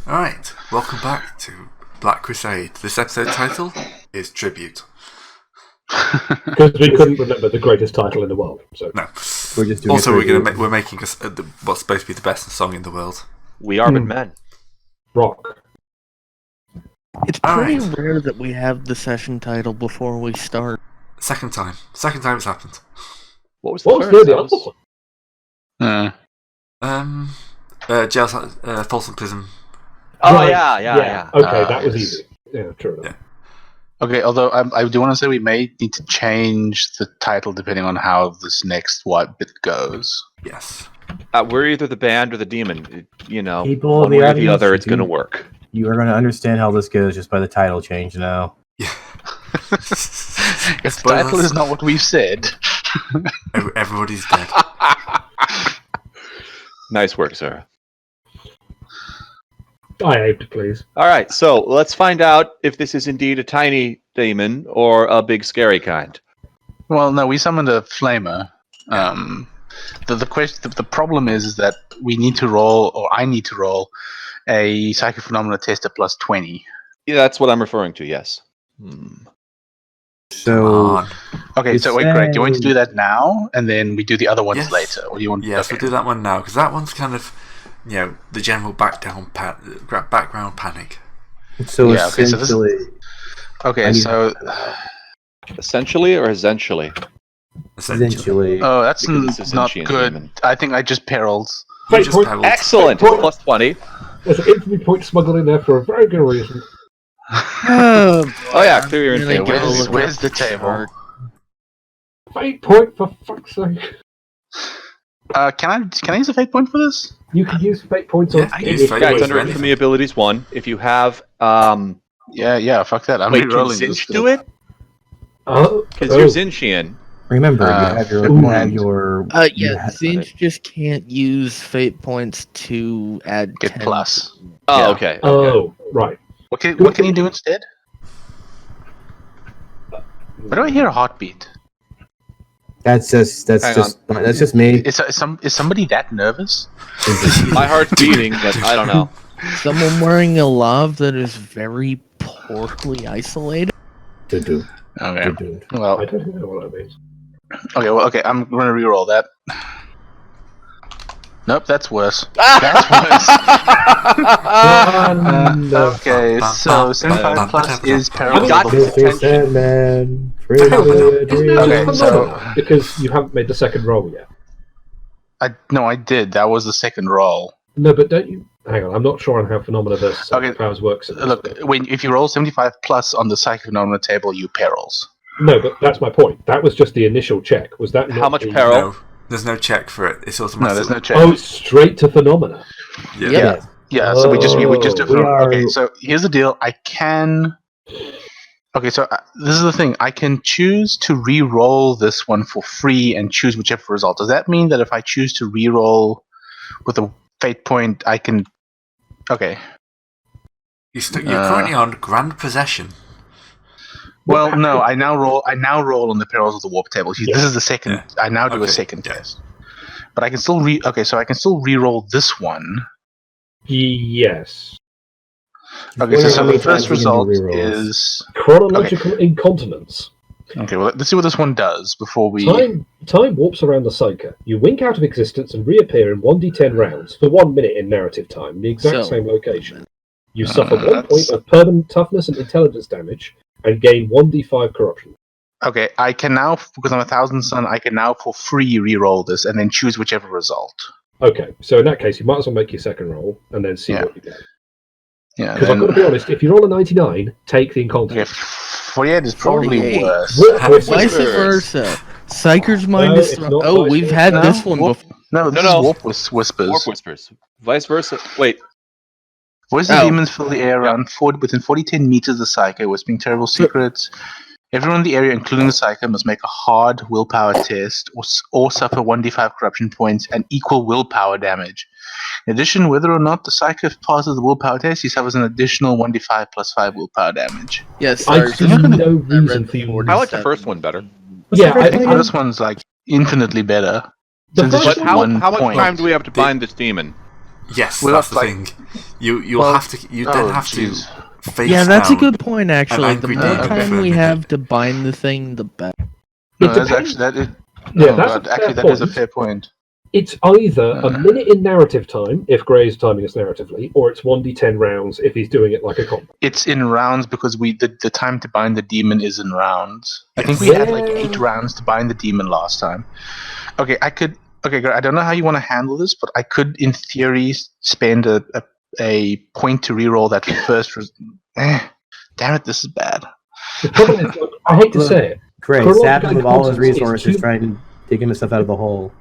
Alright, welcome back to Black Crusade. This episode title is Tribute. Because we couldn't remember the greatest title in the world. So No. We're just doing Also, we're making what's supposed to be the best song in the world. We are but men. rock. It's pretty rare that we have the session title before we start. Second time it's happened. What was What was first? the other one? Jail, Folsom Prison. Oh, Right. yeah. Okay, that was easy. Yeah, true enough. Okay, although I do want to say we may need to change the title depending on how this next bit goes. Yes. We're either the band or the demon. People one in the way or the audience, other, it's going to work. You are going to understand how this goes just by the title change now. Yeah. If the title is not what we've said. Everybody's dead. Nice work, Sarah. I aim to please. All right, so let's find out if this is indeed a tiny demon or a big scary kind. Well, no, we summoned a flamer. The problem is that we need to roll, or I need to roll, a psychic phenomena test at plus 20. Yeah, that's what I'm referring to, yes. So, okay, It's so wait, Greg, do you want to do that now, and then we do the other ones Yes. later? Or do you want? Yes, okay. we'll do that one now, because that one's kind of, the general background panic. So yeah, okay, essentially... Essentially or essentially? Essentially. Oh, that's Because this is not Sentient good. Demon. I think I just perilled. You Fate just point. perilled. Excellent! Point. Plus 20. There's an infamy point smuggled in there for a very good reason. Oh, yeah, clear your Really infamy. go look Where's up the the table? chart. Fate point, for fuck's sake. Can I use a fate point for this? You can use fate points on Yeah, I use any fate Yeah, points it's for under anything. infamy abilities 1. If you have, Yeah, fuck that. I'm wait, can re-rolling this. Zinch do it? Oh, Because you're Zinchian. Remember, you have your Zinch just can't use fate points to add get 10. plus. Oh, Yeah. okay. Oh, right. What can you do instead? Why do I hear a heartbeat? That's just me. Is somebody that nervous? My heart's beating, but I don't know. Someone wearing a love that is very poorly isolated. Do. Okay. Well, I don't even know what that means. okay. I'm going to re-roll that. Nope, that's worse. Okay, so 75 plus is parallel. Got to this. Sandman. Okay, so- because you haven't made the second roll yet. I did. That was the second roll. No, but don't you? Hang on, I'm not sure on how phenomena versus psychic powers works. In this, Look, but- if you roll 75 plus on the psychic phenomena table, you perils. No, but that's my point. That was just the initial check. Was that How not much the- peril? No, there's no check for it. It's automatic. No, there's no check. Oh, it's straight to phenomena. Yeah. Yep. Yeah, so we just do We are- Okay, so here's the deal. I can. Okay, so this is the thing. I can choose to re-roll this one for free and choose whichever result. Does that mean that if I choose to re-roll with a fate point, I can? Okay. You're currently on Grand Possession. Well, no. I now roll on the perils of the warp table. Yeah. This is the second. Yeah. I now do a Okay, second yeah. test, but I can still so I can still re-roll this one. Yes. Okay, How so many the first times we can do result rerolls? is Chronological incontinence. okay. Well, let's see what this one does before we. Time warps around the psyker. You wink out of existence and reappear in 1d10 rounds for 1 minute in narrative time, the exact So- same location. You suffer 1 that's- point of permanent toughness and intelligence damage and gain 1d5 corruption. Okay, I can now, because I'm a Thousand Sun, I can now for free re-roll this and then choose whichever result. Okay, so in that case, you might as well make your second roll and then see Yeah. what you get. Yeah, Because I've got to be honest, if you roll a 99, take the okay, incontinence. 48 is probably 48. worse. What- Vice versa. Psyker's mind No, is it's thrown. not Oh, vice we've versa. had No, this one warp- before. No, this No. is Warp Whispers. Warp Whispers. Vice versa. Wait. Voices of Oh. demons fill the air around within 10 meters of the Psycho, whispering terrible secrets. Everyone in the area, including the Psycho, must make a hard willpower test or suffer 1d5 corruption points and equal willpower damage. In addition, whether or not the Psycho passes the willpower test, he suffers an additional 1d5 plus 5 willpower damage. Yes, I sorry. see no reason for you. I like the first one better. Yeah, I think this one's like infinitely better. The Since it's first just But how one much point. time do we have to bind this demon? Yes, Well, that's the like- thing. You'll Well, have to. You then have jeez. to face Yeah, that's a down. good point, actually. The angry more demon time for we me. have to bind the thing, the better. No, It that's depends. actually that. Yeah, Oh, that's God, a fair actually, that is a point. fair point. It's either a minute in narrative time, if Gray's timing us narratively, or it's 1d10 rounds if he's doing it like a combat. It's in rounds because the time to bind the demon is in rounds. I think Yes. we had like Yeah. 8 rounds to bind the demon last time. Okay, Okay, Gray, I don't know how you want to handle this, but I could, in theory, spend a point to reroll that first. Damn it, this is bad. The trouble is, look, I hate to Look, say it, Great. Chronological Sap him with all his incontinence is resources, too- trying to dig himself out of the hole.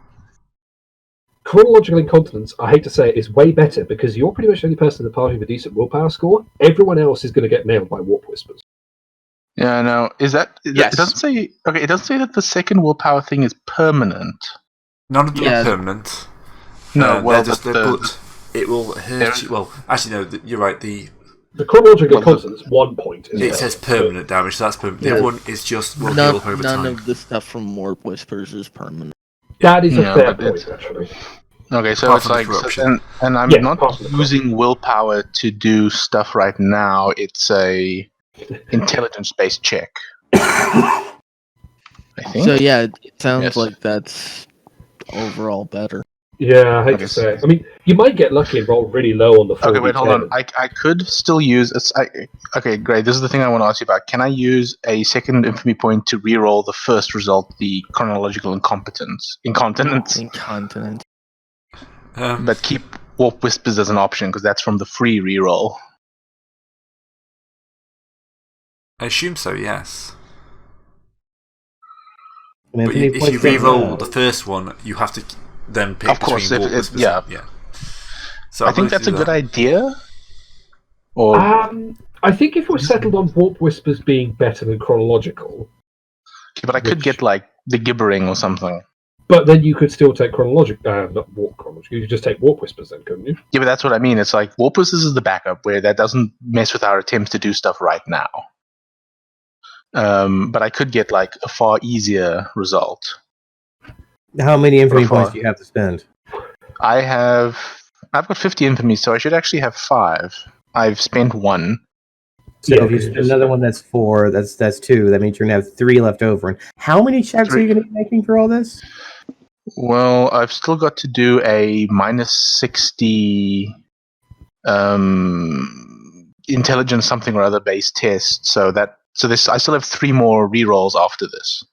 chronological incontinence, I hate to say it, is way better because you're pretty much the only person in the party with a decent willpower score. Everyone else is going to get nailed by warp whispers. Yeah, no. Yes. It doesn't say. Okay, it doesn't say that the second willpower thing is permanent. None of them Yeah. are permanent. No, well, they're just, but it will hurt you. Well, actually, no. You're right. The chronological Well, the- incontinence, 1 point. Is it better. says permanent damage, so that's permanent. The Yeah. other one is just will heal up over None time. of the stuff from Warp Whispers is permanent. That is a Yeah, fair but point, it's- actually. Okay, so Apart it's from the like, corruption. and I'm Yeah, not apart from the using willpower to do stuff right now. It's a intelligence-based check. I think. So yeah, it sounds Yes. like that's overall better. Yeah, I hate Okay, to say it. I mean, you might get lucky and roll really low on the 4d10. Okay, wait, hold on. I could still use. Okay, great. This is the thing I want to ask you about. Can I use a second infamy point to reroll the first result, the chronological incontinence, Incontinent. but keep Warp Whispers as an option because that's from the free reroll? I assume so. Yes. I mean, But if if any you points don't re-roll know- the first one, you have to then pick Of course, between if Warp it- Whispers. yeah. Yeah. So I think that's a good idea. Or I think if we're settled on Warp Whispers being better than chronological, but I could which- get like the gibbering or something. but then you could still take chronological, not Warp chronological. You could just take Warp Whispers then, couldn't you? Yeah, but that's what I mean. It's like Warp Whispers is the backup where that doesn't mess with our attempts to do stuff right now. But I could get like a far easier result. How many infamy Profile. points do you have to spend? I've got 50 infamy, so I should actually have 5. I've spent 1. So Yeah, if you 'cause spend just- another one, that's 4. That's 2. That means you're gonna have 3 left over. And how many checks are 3. you gonna be making for all this? Well, I've still got to do a minus 60 intelligence something or other based test. So this I still have 3 more rerolls after this.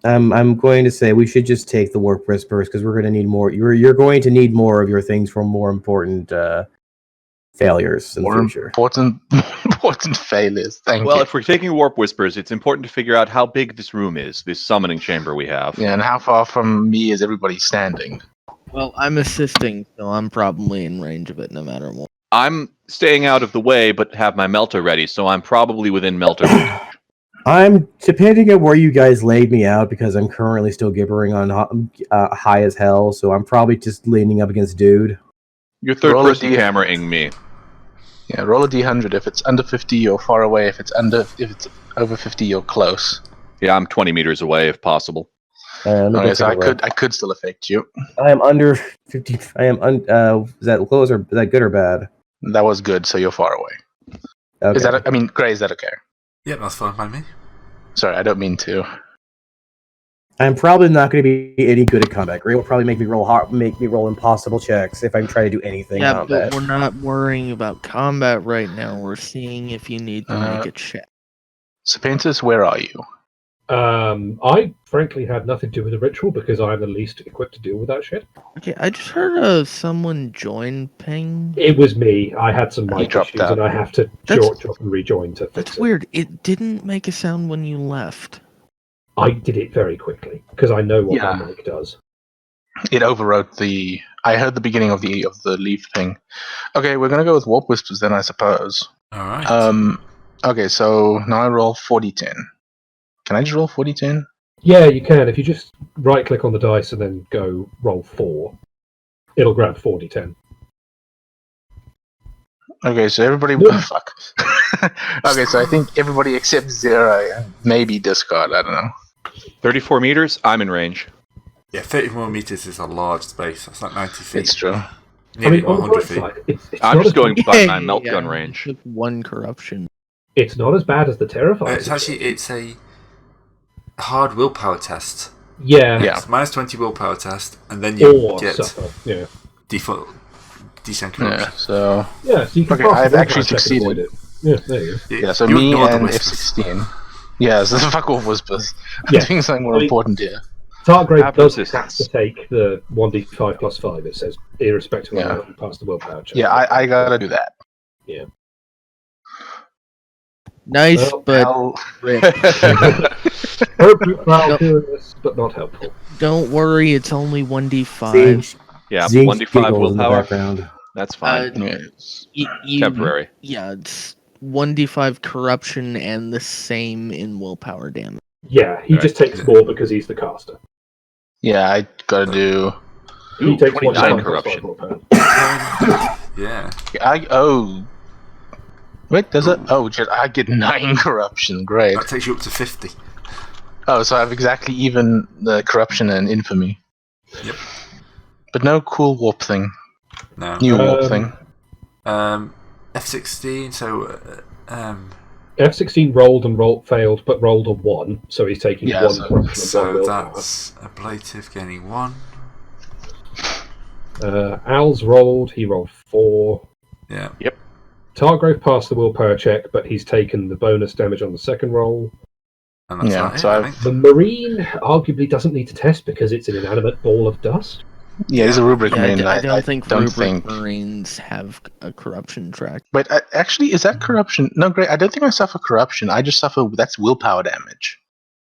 I'm going to say we should just take the Warp Whispers because we're going to need more. You're going to need more of your things for more important failures in the More future. important failures. Thank Well, you. if we're taking Warp Whispers, it's important to figure out how big this room is, this summoning chamber we have. Yeah, and how far from me is everybody standing? Well, I'm assisting, so I'm probably in range of it no matter what. I'm staying out of the way, but have my melter ready, so I'm probably within melter range. I'm depending on where you guys laid me out because I'm currently still gibbering on high as hell, so I'm probably just leaning up against dude. You're third Roll a person D- hammering me. Yeah, roll a d100. If it's under 50, you're far away. If it's over 50, you're close. Yeah, I'm 20 meters away if possible. Let me Okay, go so take a look. I could still affect you. I am under 50. I am. Is that close or is that good or bad? That was good, so you're far away. Okay. Is that? I mean, Gray, is that okay? Yep, that's fine by me. Sorry, I don't mean to. I'm probably not going to be any good at combat. Gray will probably make me roll hard, make me roll impossible checks if I'm trying to do anything Yeah, combat. but we're not worrying about combat right now. We're seeing if you need to make a check. Serpentis, where are you? I frankly had nothing to do with the ritual because I'm the least equipped to deal with that shit. Okay, I just heard someone join ping. It was me. I had some He mic dropped issues out. and I have to That's- drop and rejoin to That's fix it. weird. It didn't make a sound when you left. I did it very quickly because I know what Yeah. my mic does. It overwrote the. I heard the beginning of the leaf thing. Okay, we're gonna go with Warp Whispers then, I suppose. All right. Okay, so now I roll 40-10. Can I just roll 40-10? Yeah, you can. If you just right click on the dice and then go roll 4, it'll grab 40-10. Okay, so everybody. No. Fuck. Okay, so I think everybody except Zera and maybe discard. I don't know. 34 meters, I'm in range. Yeah, 34 meters is a large space. That's like 90 feet. It's true. Nearly on the 100 bright feet. side, it's I'm not just as going bad- by my melt gun I range. took 1 corruption. It's not as bad as the Terrifier. It's a hard willpower test. Yeah. It's minus 20 willpower test, and then you Or get suffer. Yeah. default decent Yeah, corruption. so Yeah, so you can Okay, pass the I've willpower actually check and succeeded. avoid it. Yeah, there you go. yeah, so You me ignore the and whispers. F16. Yeah, so fuck off whispers. I'm Yeah. doing something more I mean- important here. Targrave Have does have resistance. to take the 1d5 plus 5, it says, irrespective of Yeah. whether you pass the willpower check. Yeah, I gotta do that. Nice, Well, but Hell- rip. Appropriate while doing this, but not helpful. Don't worry, it's only 1d5. Siege, Yeah, Siege 1d5 giggles in the willpower. background. That's fine. yes. Temporary. Yeah, it's 1d5 corruption and the same in willpower damage. Yeah, he Right. just takes more because he's the caster. Yeah, I gotta do. He Ooh, takes 29 1d5 plus 5 corruption. willpower. Yeah. Wait, does it? Oh, shit, I get 9 corruption. Great. That takes you up to 50. Oh, so I have exactly even the corruption and infamy. Yep. But no cool warp thing. No. New warp thing. F16, so F16 rolled and failed, but rolled a 1, so he's taking Yeah, 1 so- corruption and 1 so willpower. that's ablative gaining 1. Al's rolled, he rolled 4. Yeah. Targrave passed the willpower check, but he's taken the bonus damage on the second roll. And that's Yeah, about so it, I I've- think. The Marine arguably doesn't need to test because it's an inanimate ball of dust. Yeah, he's a rubric Yeah, marine. I don't think don't rubric think. marines have a corruption track. Wait, actually, is that corruption? No, great. I don't think I suffer corruption. I just suffer. That's willpower damage.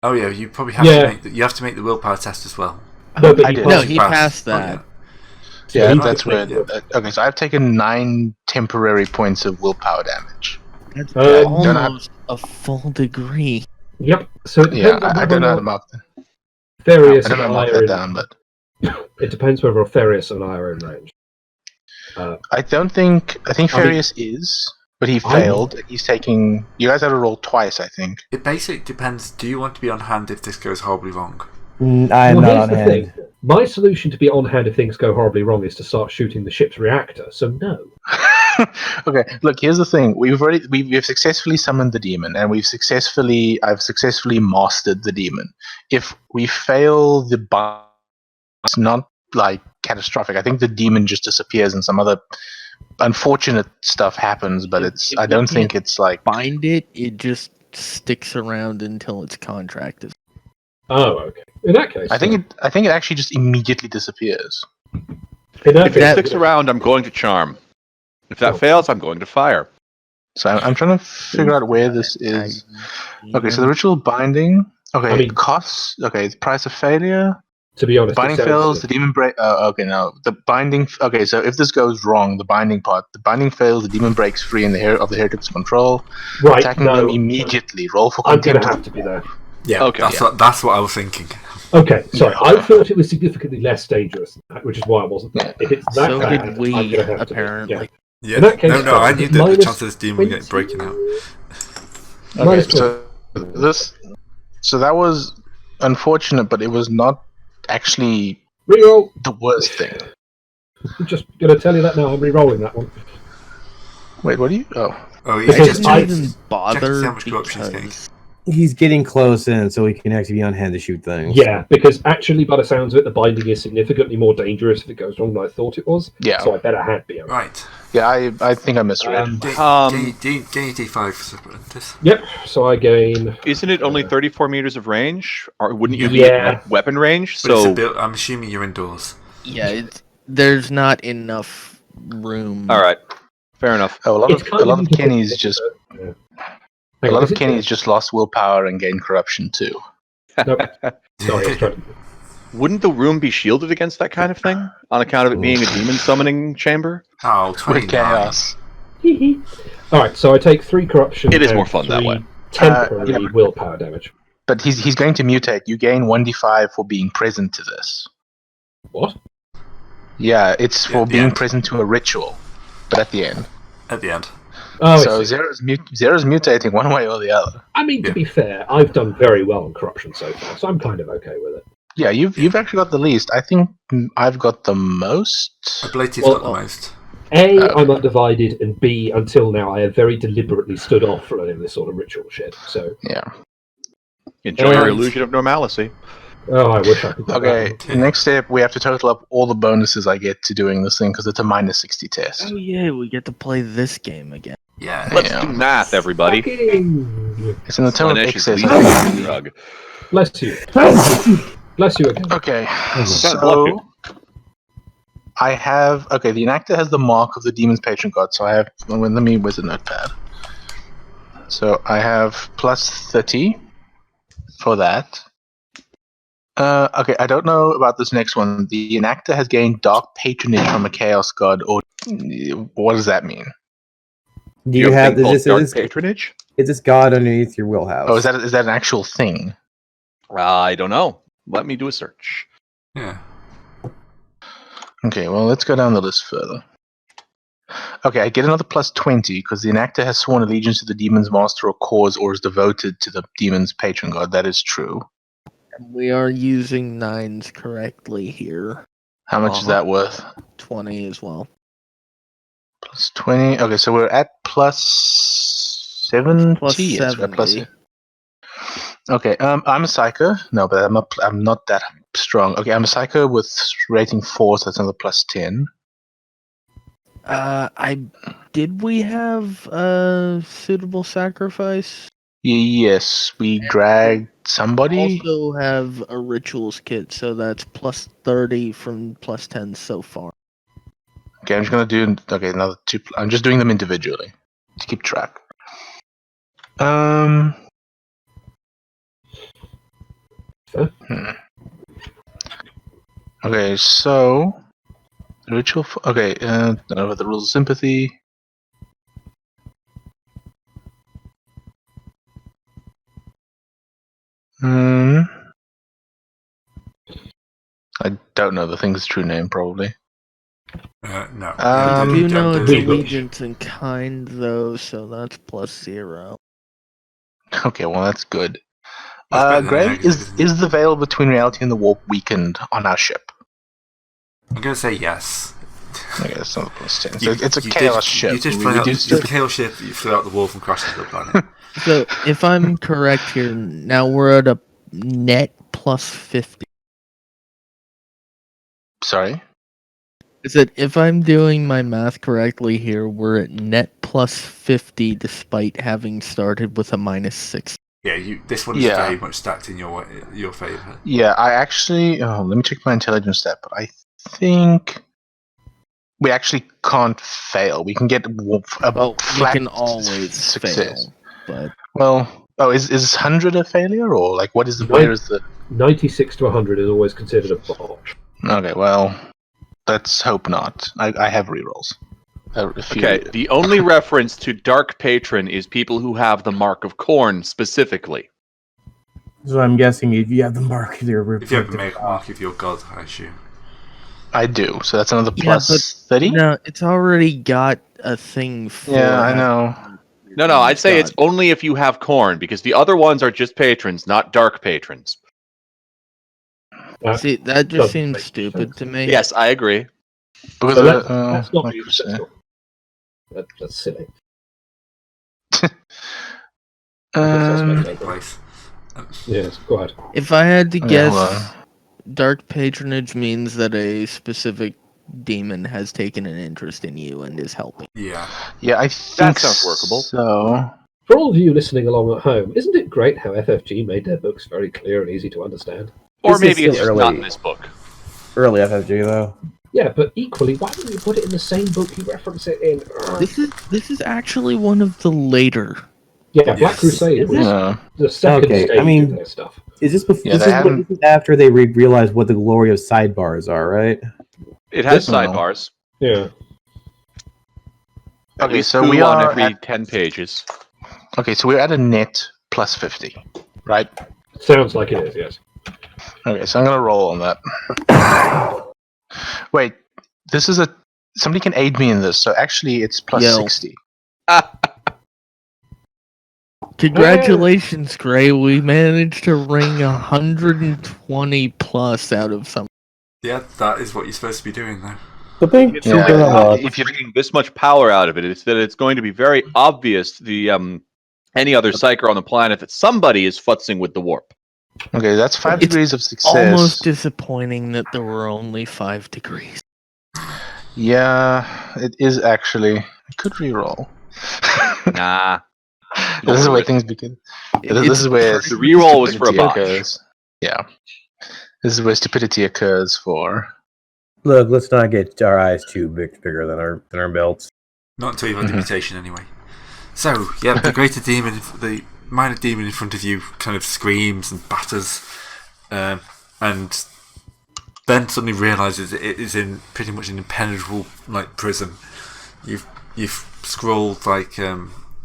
Oh yeah, you probably have Yeah. to make you have to make the willpower test as well. No, but I he did. No, passed- he Passed. passed Oh, that. so Yeah, he that's could where. make the- Okay, so I've taken 9 temporary points of willpower damage. That's Yeah, don't have- almost a full degree. Yep. So it Yeah, depends on I whether don't know how or to not mark that. Farius I don't know and how to I mark are that in, down, but it depends whether Farius and I are in range. I don't think. I think I mean- Farius is, but he failed. He's taking. You guys had to roll twice, I think. It basically depends. Do you want to be on hand if this goes horribly wrong? I am Well, not here's on the hand. thing. My solution to be on hand if things go horribly wrong is to start shooting the ship's reactor. So no. Okay, look. Here's the thing. We've successfully summoned the demon, and I've successfully mastered the demon. If we fail the boss, it's not like catastrophic. I think the demon just disappears, and some other unfortunate stuff happens. But If I we don't think can't it's like. Bind it, it just sticks around until its contract is. Oh, okay. In that case, I think it actually just immediately disappears. In that If it case, sticks around, I'm going to charm. If that Oh. fails, I'm going to fire. So I'm trying to figure out where this is. Okay, so the ritual binding. Okay, I mean- costs. Okay, the price of failure. to be honest, Binding it sounds- fails, the demon break. Okay, no, the binding. Okay, so if this goes wrong, the binding fails, the demon breaks free in the heretic's control, right. attacking No, them immediately. Roll for I'm going contempt. to have to be there. Yeah. Okay. That's what I was thinking. Okay, sorry. I thought it was significantly less dangerous than that, which is why I wasn't there. If it's that So bad, did I'm we, gonna have to be. apparently. Yeah. Yeah. In that case, no, I knew that the minus chance of this demon would get 20. breaking out. Okay, Minus 20. so that was unfortunate, but it was not actually Reroll. the worst thing. I'm just going to tell you that now. I'm re-rolling that one. Wait, what are you? Oh, Oh yeah. Because Just I- didn't even bother how much corruption he's getting. because He's getting close in, so he can actually be on hand to shoot things. Yeah, because actually, by the sounds of it, the binding is significantly more dangerous if it goes wrong than I thought it was. yeah, So I better had be. Right. yeah. I think I misread. Gain D5 for this. Yep. So I gain. Isn't it only 34 meters of range? Or wouldn't you be Yeah. at weapon range? But it's So, a bit, I'm assuming you're indoors. yeah, there's not enough room. all right, fair enough. Oh, a lot It's of kind of Kenny's just Yeah. a Hang lot on, of is it- Kenny's just lost willpower and gained corruption too. Nope. Sorry, I was trying to. Wouldn't the room be shielded against that kind of thing on account of it being a demon summoning chamber? Oh, What 29. chaos! All right, so I take 3 corruption. It is and more fun that 3 way. Temporary Yeah. willpower damage. But he's going to mutate. You gain 1d5 for being present to this. What? Yeah, it's Yeah, for the being end. present to a ritual, but at the end. At the end. Oh, I So see. Zero's mutating one way or the other. I mean, to Yeah. be fair, I've done very well on corruption so far, so I'm kind of okay with it. Yeah, you've actually got the least. I think I've got the most. Ablativ's Well, got the most. A, I'm undivided, and B, until now, I have very deliberately stood off from any of this sort of ritual shit. So, Yeah. Enjoy your Right. illusion of normalcy. oh, I wish I could get Okay. that one. Next step, we have to total up all the bonuses I get to doing this thing because it's a -60 test. Oh yeah, we get to play this game again. Yeah. Let's Yeah. do math, everybody. Fucking- It's in the term of Slanesh's excess. least favorite drug. Bless you. Bless you again. Okay, bless you. so I have the enactor has the mark of the demon's patron god. So I have. Where's the notepad? So I have +30 for that. Okay, I don't know about this next one. The enactor has gained dark patronage from a chaos god, or what does that mean? Do you have is is dark this patronage? is this god underneath your wheelhouse? Oh, is that an actual thing? I don't know. Let me do a search. Yeah. Okay, well, let's go down the list further. Okay, I get another +20 because the enactor has sworn allegiance to the demon's master or cause or is devoted to the demon's patron god. That is true. We are using 9s correctly here. How much is that worth? 20 as well. +20. Okay, so we're at +70. Plus Yes, we're at 70. Okay, I'm a psycho. No, but I'm not that strong. Okay, I'm a psycho with rating 4, so that's another +10. Did we have a suitable sacrifice? Yes, we dragged somebody. Also have a rituals kit, so that's +30 from +10 so far. Okay, I'm just gonna do another 2. I'm just doing them individually to keep track. Okay, so the ritual. Okay, don't know about the rules of sympathy. I don't know the thing's true name, probably. No. I Um, do know it's English. allegiance in kind, though, so that's +0. Okay, well that's good. That's better than Gray, negative, isn't it? is the veil between reality and the warp weakened on our ship? I'm going to say yes. Okay, that's not +10. So You- it's a you chaos did, ship. You did We fly out, do it's a stupid- chaos ship that you flew out the wall from crashing to the planet. So, if I'm correct here, now we're at a net +50. Sorry. Is it, if I'm doing my math correctly here, we're at net +50 despite having started with a -6. Yeah, this one is Yeah. very much stacked in your favour. Yeah, I actually. Oh, let me check my intelligence stat, but I think we actually can't fail. We can get a Well, we flat can always success. fail, but Well, is 100 a failure, or like what is the? Right. Where is the? 96 to 100 is always considered a botch. Okay, well, let's hope not. I have rerolls. Okay, the only reference to Dark Patron is people who have the Mark of Corn specifically. So I'm guessing if you have the mark, your If you have the mark of your god, I assume. I do. So that's another Yeah, +30. no, it's already got a thing for. Yeah, I know. No, I'd say it's God. only if you have corn, because the other ones are just patrons, not dark patrons. See, that just Doesn't seems make stupid sense. to me. Yes, I agree. Because So of, that's not like being you said. successful. That's silly. Um, Place. Yes, go ahead. If I had to Okay, guess, hold on. dark patronage means that a specific demon has taken an interest in you and is helping. Yeah. yeah, I think sounds workable. So For all of you listening along at home, isn't it great how FFG made their books very clear and easy to understand? Or This is maybe it's still just not early. in this book. Early FFG though. Yeah, but equally, why didn't you put it in the same book you reference it in? This is actually one of the later. Yeah, Black Yes. Crusade was yeah, the second Okay, stage I mean- of their stuff. Is this before? Yeah, this, they is what, haven't- this is after they realize what the glory of sidebars are, right? It has This one. sidebars. Yeah. At Okay, least so two we on are every at- 10 pages. okay, so we're at a net +50, right? Sounds like it is, yes. Okay, so I'm gonna roll on that. Wait, this is a somebody can aid me in this. So actually, it's +60. Congratulations, Gray. We managed to wring 120 plus out of some. Yeah, that is what you're supposed to be doing, though. The thing If you're getting this much power out of it, it's that it's going to be very obvious to the any other psyker on the planet that somebody is futzing with the warp. Okay, that's 5 It's degrees of success. Almost disappointing that there were only 5 degrees. Yeah, it is actually. I could reroll. Nah. This is the way things begin. This is where The reroll was for a botch. occurs. Yeah. This is where stupidity occurs for. Look, let's not get our eyes too bigger than our belts. Not until you've had the mutation, anyway. So, yeah, the greater demon, the minor demon in front of you kind of screams and batters, and then suddenly realises it is in pretty much an impenetrable prison. You've scrolled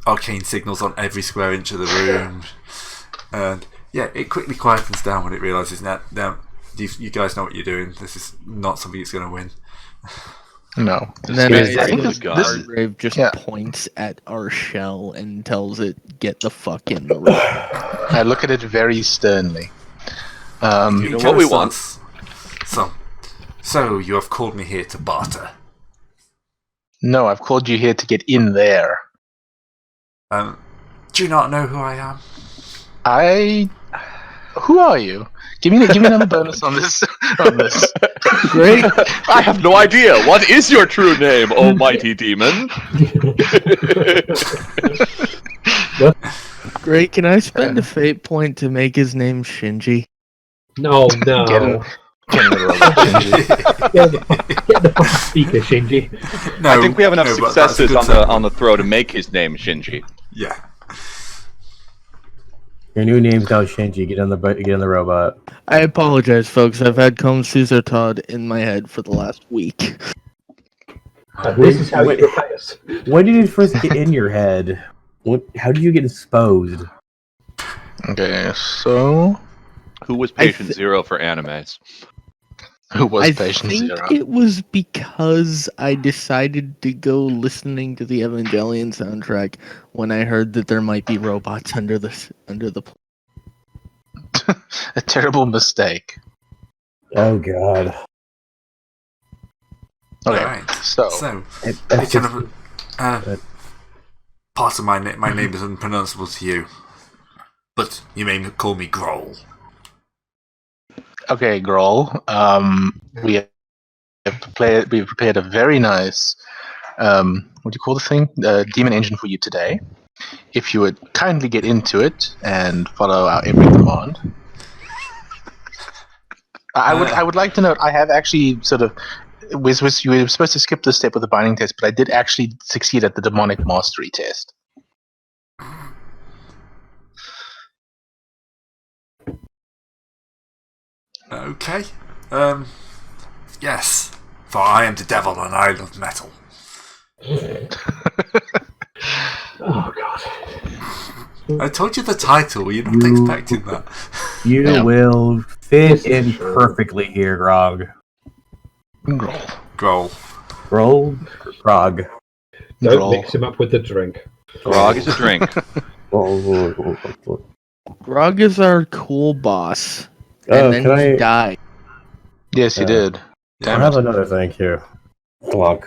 arcane signals on every square inch of the room, and yeah, it quickly quietens down when it realises now you guys know what you're doing. This is not something that's going to win. No. And then Grave just points at our shell and tells it, "Get the fuck in the room." I look at it very sternly. You know what we want. So you have called me here to barter. No, I've called you here to get in there. Do you not know who I am? Who are you? Give me another bonus on this. Great. I have no idea. What is your true name, oh mighty demon? Great. Can I spend a fate point to make his name Shinji? No. Get in the room, Get the fucking speaker, Shinji. No, I think we have enough no, but that's a successes good on the throw to make his name Shinji. Yeah. Your new name's now Shinji. Get on the robot. I apologize, folks. I've had Comb Caesar Todd in my head for the last week. This is how you repay us. When did it first get in your head? How did you get exposed? Okay, so Who was patient zero for animes? who was I patient think zero? it was because I decided to go listening to the Evangelion soundtrack when I heard that there might be robots under the. A terrible mistake. Oh god. Okay, Alright. so it kind of part of my name is unpronounceable to you, but you may call me Groll. okay, Groll. We prepared a very nice what do you call the thing? Demon engine for you today. If you would kindly get into it and follow our every command. I would like to note I have actually sort of you were supposed to skip this step with the binding test, but I did actually succeed at the demonic mastery test. Okay. Yes. For I am the devil and I love metal. Oh god. I told you the title. Were you not expecting that? You Yeah. will fit in perfectly here, Grog. Groll. Grog. Don't Groll. mix him up with the drink. Grog is a drink. Grog is our cool boss, Oh, and then can he I? died. Yes, you did. I Damn have it. another thank you. Glonk.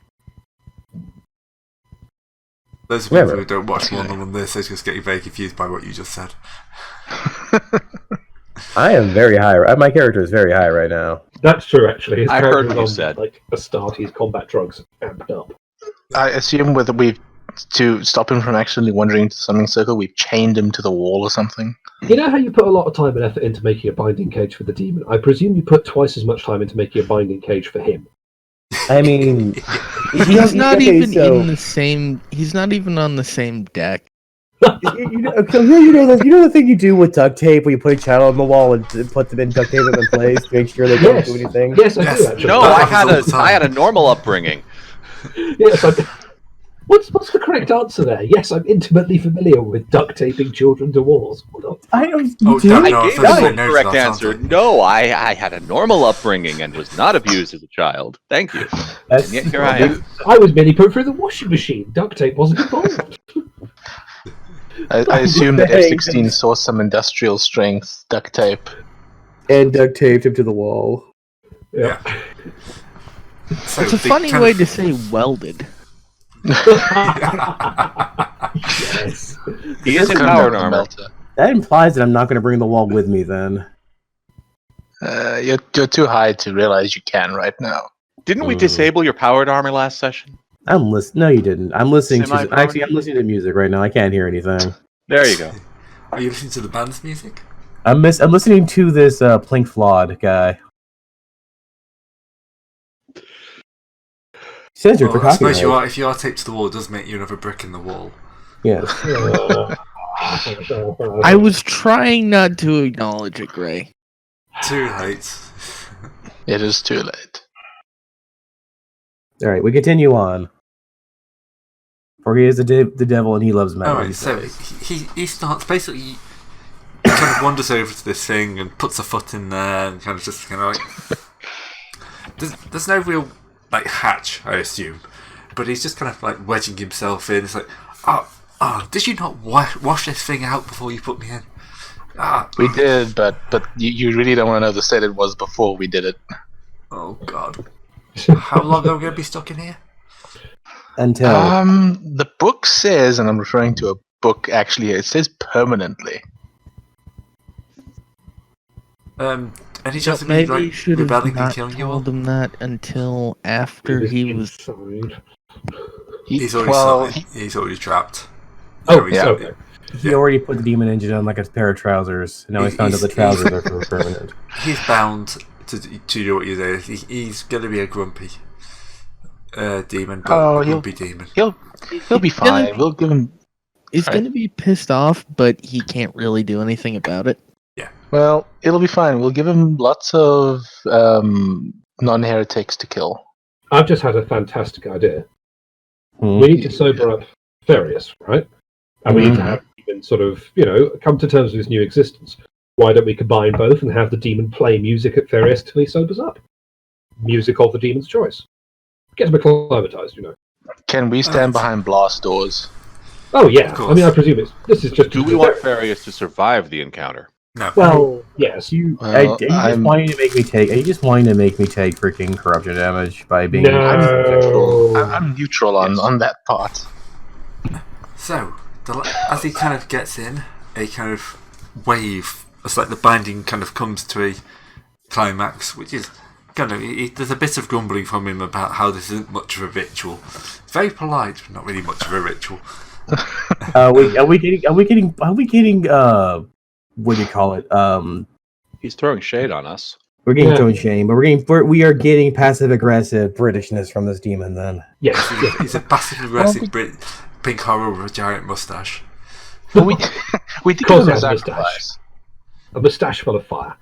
Those of you Whatever. who don't watch more than this are just getting very confused by what you just said. I am very high. My character is very high right now. That's true, actually. His I heard character's what you on, said. Like a start, he's combat drugs amped up. I assume whether to stop him from accidentally wandering into the summoning circle, we've chained him to the wall or something. You know how you put a lot of time and effort into making a binding cage for the demon? I presume you put twice as much time into making a binding cage for him. I mean, He's not okay, even so- in the same. He's not even on the same deck. you know the thing you do with duct tape where you put a child on the wall and put them in duct tape in place to make sure they don't Yes. do anything. Yes, I Yes. do, actually. No, That I happens all the had time. a normal upbringing. Yes, What's the correct answer there? Yes, I'm intimately familiar with duct taping children to walls. I don't. Oh, You do? damn, I no, gave I thought you you the said no to correct that, answer. aren't I? No, I had a normal upbringing and was not abused as a child. Thank you. That's- And yet here I am. I was merely put through the washing machine. Duct tape wasn't involved. I assume that Dang. F-16 saw some industrial strength duct tape. And duct taped him to the wall. Yeah. So It's a they funny kind way of- to say welded. Yes. He is in Couldn't powered go with a armor. melter. That implies that I'm not going to bring the wall with me then. You're too high to realize you can right now. Didn't we Mm. disable your powered armor last session? I'm listening. No, you didn't. I'm listening to. Semi-permanent? Actually, I'm listening to music right now. I can't hear anything. There you go. Are you listening to the band's music? I'm listening to this Plink Flawed guy. Says you're for Well, I suppose copyright. if you are taped to the wall, it does make you another brick in the wall. Yeah. I was trying not to acknowledge it, Gray. Too late. It is too late. All right, we continue on. For he is the devil and he loves men. Alright, so he starts basically. He kind of wanders over to this thing and puts a foot in there and kind of just kind of like. There's no real like hatch, I assume, but he's just kind of like wedging himself in. It's like, oh, did you not wash this thing out before you put me in? We did, but you really don't want to know the state it was before we did it. Oh God, how long are we going to be stuck in here? Until The book says, and I'm referring to a book actually, it says permanently. Any chance of me Maybe you like should have rebelling and not killing you all? told him that until after he was. inside. He's already well, he's already trapped. Oh, he's yeah. okay. he already put the demon engine on like a pair of trousers. And now he's found out the trousers are for permanent. He's bound to do what you do. He's going to be a grumpy demon, but Oh, a he'll- grumpy demon. he'll be fine. We'll give him. He's Right. going to be pissed off, but he can't really do anything about it. Well, it'll be fine. We'll give him lots of non-heretics to kill. I've just had a fantastic idea. Hmm. We need to sober up Farius, right? And we need to have demon sort of, come to terms with his new existence. Why don't we combine both and have the demon play music at Farius till he sobers up? Music of the demon's choice. Get him acclimatized, Can we stand behind blast doors? Oh, yeah. Of course. I mean, I presume this is just... Do we want Farius to survive the encounter? No. Well, yes. Are you Well, just I'm- wanting to make me take? Are you just wanting to make me take freaking corruption damage by being? No. I'm neutral on that part. So, as he kind of gets in, a kind of wave, it's like the binding kind of comes to a climax, which is kind of there's a bit of grumbling from him about how this isn't much of a ritual. It's very polite, but not really much of a ritual. Are we getting? What do you call it? He's throwing shade on us. We're getting Yeah. thrown shame, but we are getting passive aggressive Britishness from this demon. Then Yes. He's a passive aggressive pink horror with a giant mustache. But we did Course give him a I have a mustache. sacrifice. A moustache full of fire.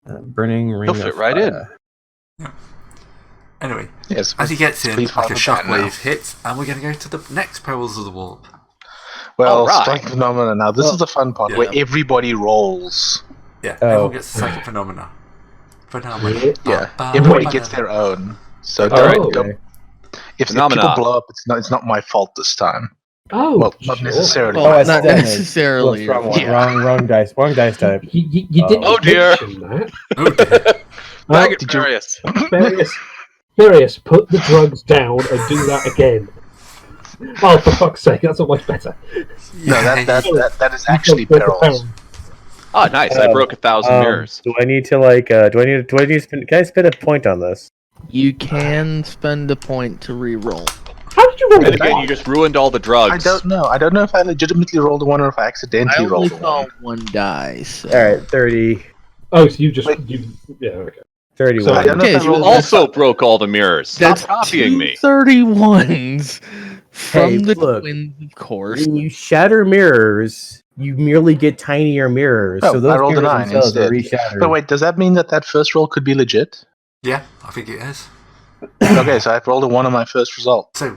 burning ring. He'll fit of right fire. Anyway, Yes. as he gets in, Please like a follow that now. shockwave hits, and we're going to go to the next perils of the warp. Well, Alright. psychic phenomena now. This is the fun part Yeah. where everybody rolls. Yeah, Oh. everyone gets psychic phenomena. Yeah, Ba- everybody ba- gets their own. So Oh, don't, okay. if Phenomena. people blow up, it's not my fault this time. Oh, Well, not sure. necessarily. Well, I not damn it. necessarily. Wrong one. Yeah. Wrong dice. Wrong dice type. You didn't Oh, dear. mention that. Oh dear. Well, Bag it, did you- Farius. Farius, put the drugs down and do that again. Oh, for fuck's sake, that's not much better. No, that is actually Break the perils. pound. Oh, nice. I broke 1,000 mirrors. Do I need to spend? Can I spend a point on this? You can spend a point to re-roll. How did you roll And that? again, you just ruined all the drugs. I don't know. I don't know if I legitimately rolled a one or if I I accidentally only rolled a saw one. one die. So. All right, 30, Oh, so you just... Wait. Yeah, okay. 31. So I don't know Okay, if I so rolled Also broke all the mirrors. Stop That's copying me. 31s from Hey, the look. twins, of course. When you shatter mirrors, you merely get tinier mirrors. Oh, so those I rolled a mirrors 9 themselves are instead. reshattered. But wait, does that mean that first roll could be legit? Yeah, I think it is. Okay, so I've rolled a 1 on my first result. So,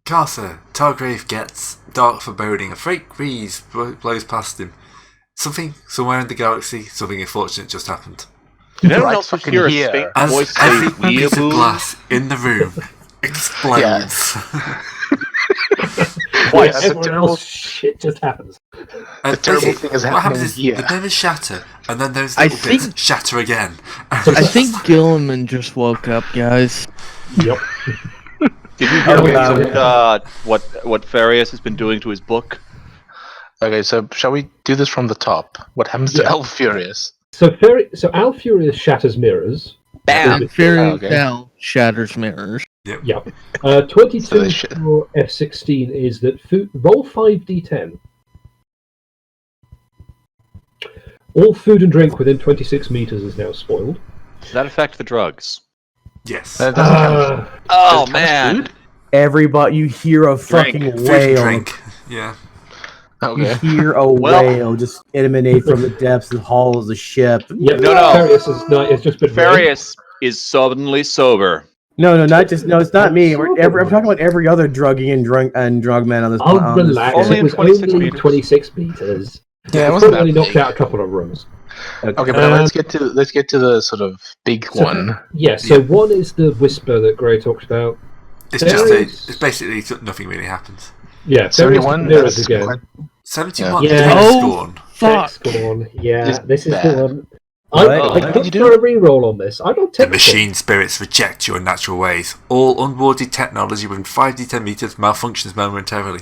Carcer, Targrave gets dark foreboding. A freight breeze blows past him. Something somewhere in the galaxy, something unfortunate just happened. Did anyone Right else just fucking hear a here. faint As voice every say piece of weeaboo? glass in the room explodes. twice. That's a Everyone terrible. else, shit just happens. The terrible thing is what happens happening is here. the mirrors shatter, and then those I little bits think- shatter again. I think Gilliman just woke up, guys. Yep. Did you hear Okay. what Farius has been doing to his book? Okay, so shall we do this from the top? What happens to Yeah. Elf Furious? So Al Furious shatters mirrors. Bam! And Furious okay. Cal shatters mirrors. Yep. 22 So they sh- for F16 is that roll 5d10. All food and drink within 26 meters is now spoiled. Does that affect the drugs? Yes. That doesn't count. Oh Does it count as man! food? Everybody, you hear a fucking Food and wail. drink. Yeah. You Okay. hear a wail just emanate from the depths and halls of the ship. Yep. No. Farius has just been Farius is suddenly sober. No, it's not me. I'm talking about every other drugging and drug man on this. I'll on this relax. Only It in was 26 only meters. 26 meters. Yeah, it It's wasn't probably that knocked big. out a couple of rooms. Okay, but now let's get to the sort of big So- one. Yeah, so one is the whisper that Gray talked about. It's Farius- it's basically nothing really happens. Yeah, Farius 71. mirrors That's again. quite- 71. Yeah. Death Oh, Scorn. fuck! Scorn. Yeah, It's this is bad. the one. What? I What did could you do do? a reroll on this. I don't The take machine spirits reject your natural ways. All unwanted technology within 5d10 meters malfunctions momentarily.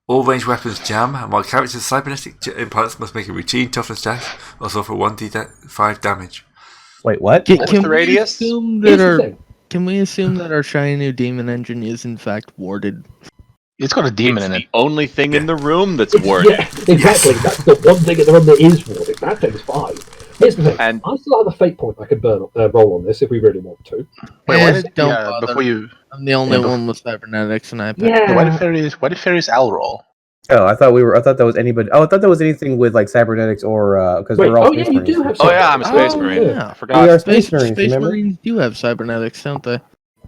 All ranged weapons jam, and while characters with cybernetic implants must make a routine toughness test or suffer 1d5 damage. Wait, what? Can, What's can the we radius? assume Here's that the our thing. Can we assume that our shiny new demon engine is in fact warded? It's got a demon It's in the it. only thing in the room that's It's- warded. Yeah, exactly. That's the one thing in the room that is warded. That thing's fine. Here's the thing. And- I still have a fate point I could roll on this if we really want to. Wait, why did Don't yeah, bother. before you I'm the only Yeah, but- one with cybernetics, and I why did Farius Al roll? Oh, I thought that was anybody. Oh, I thought that was anything with like cybernetics or because Wait, we're all oh yeah, Space you do Marines. have. Oh yeah, I'm a something. space Oh, marine. yeah. I We forgot. are Space, Space Marines, Space remember? Marines do have cybernetics, don't they?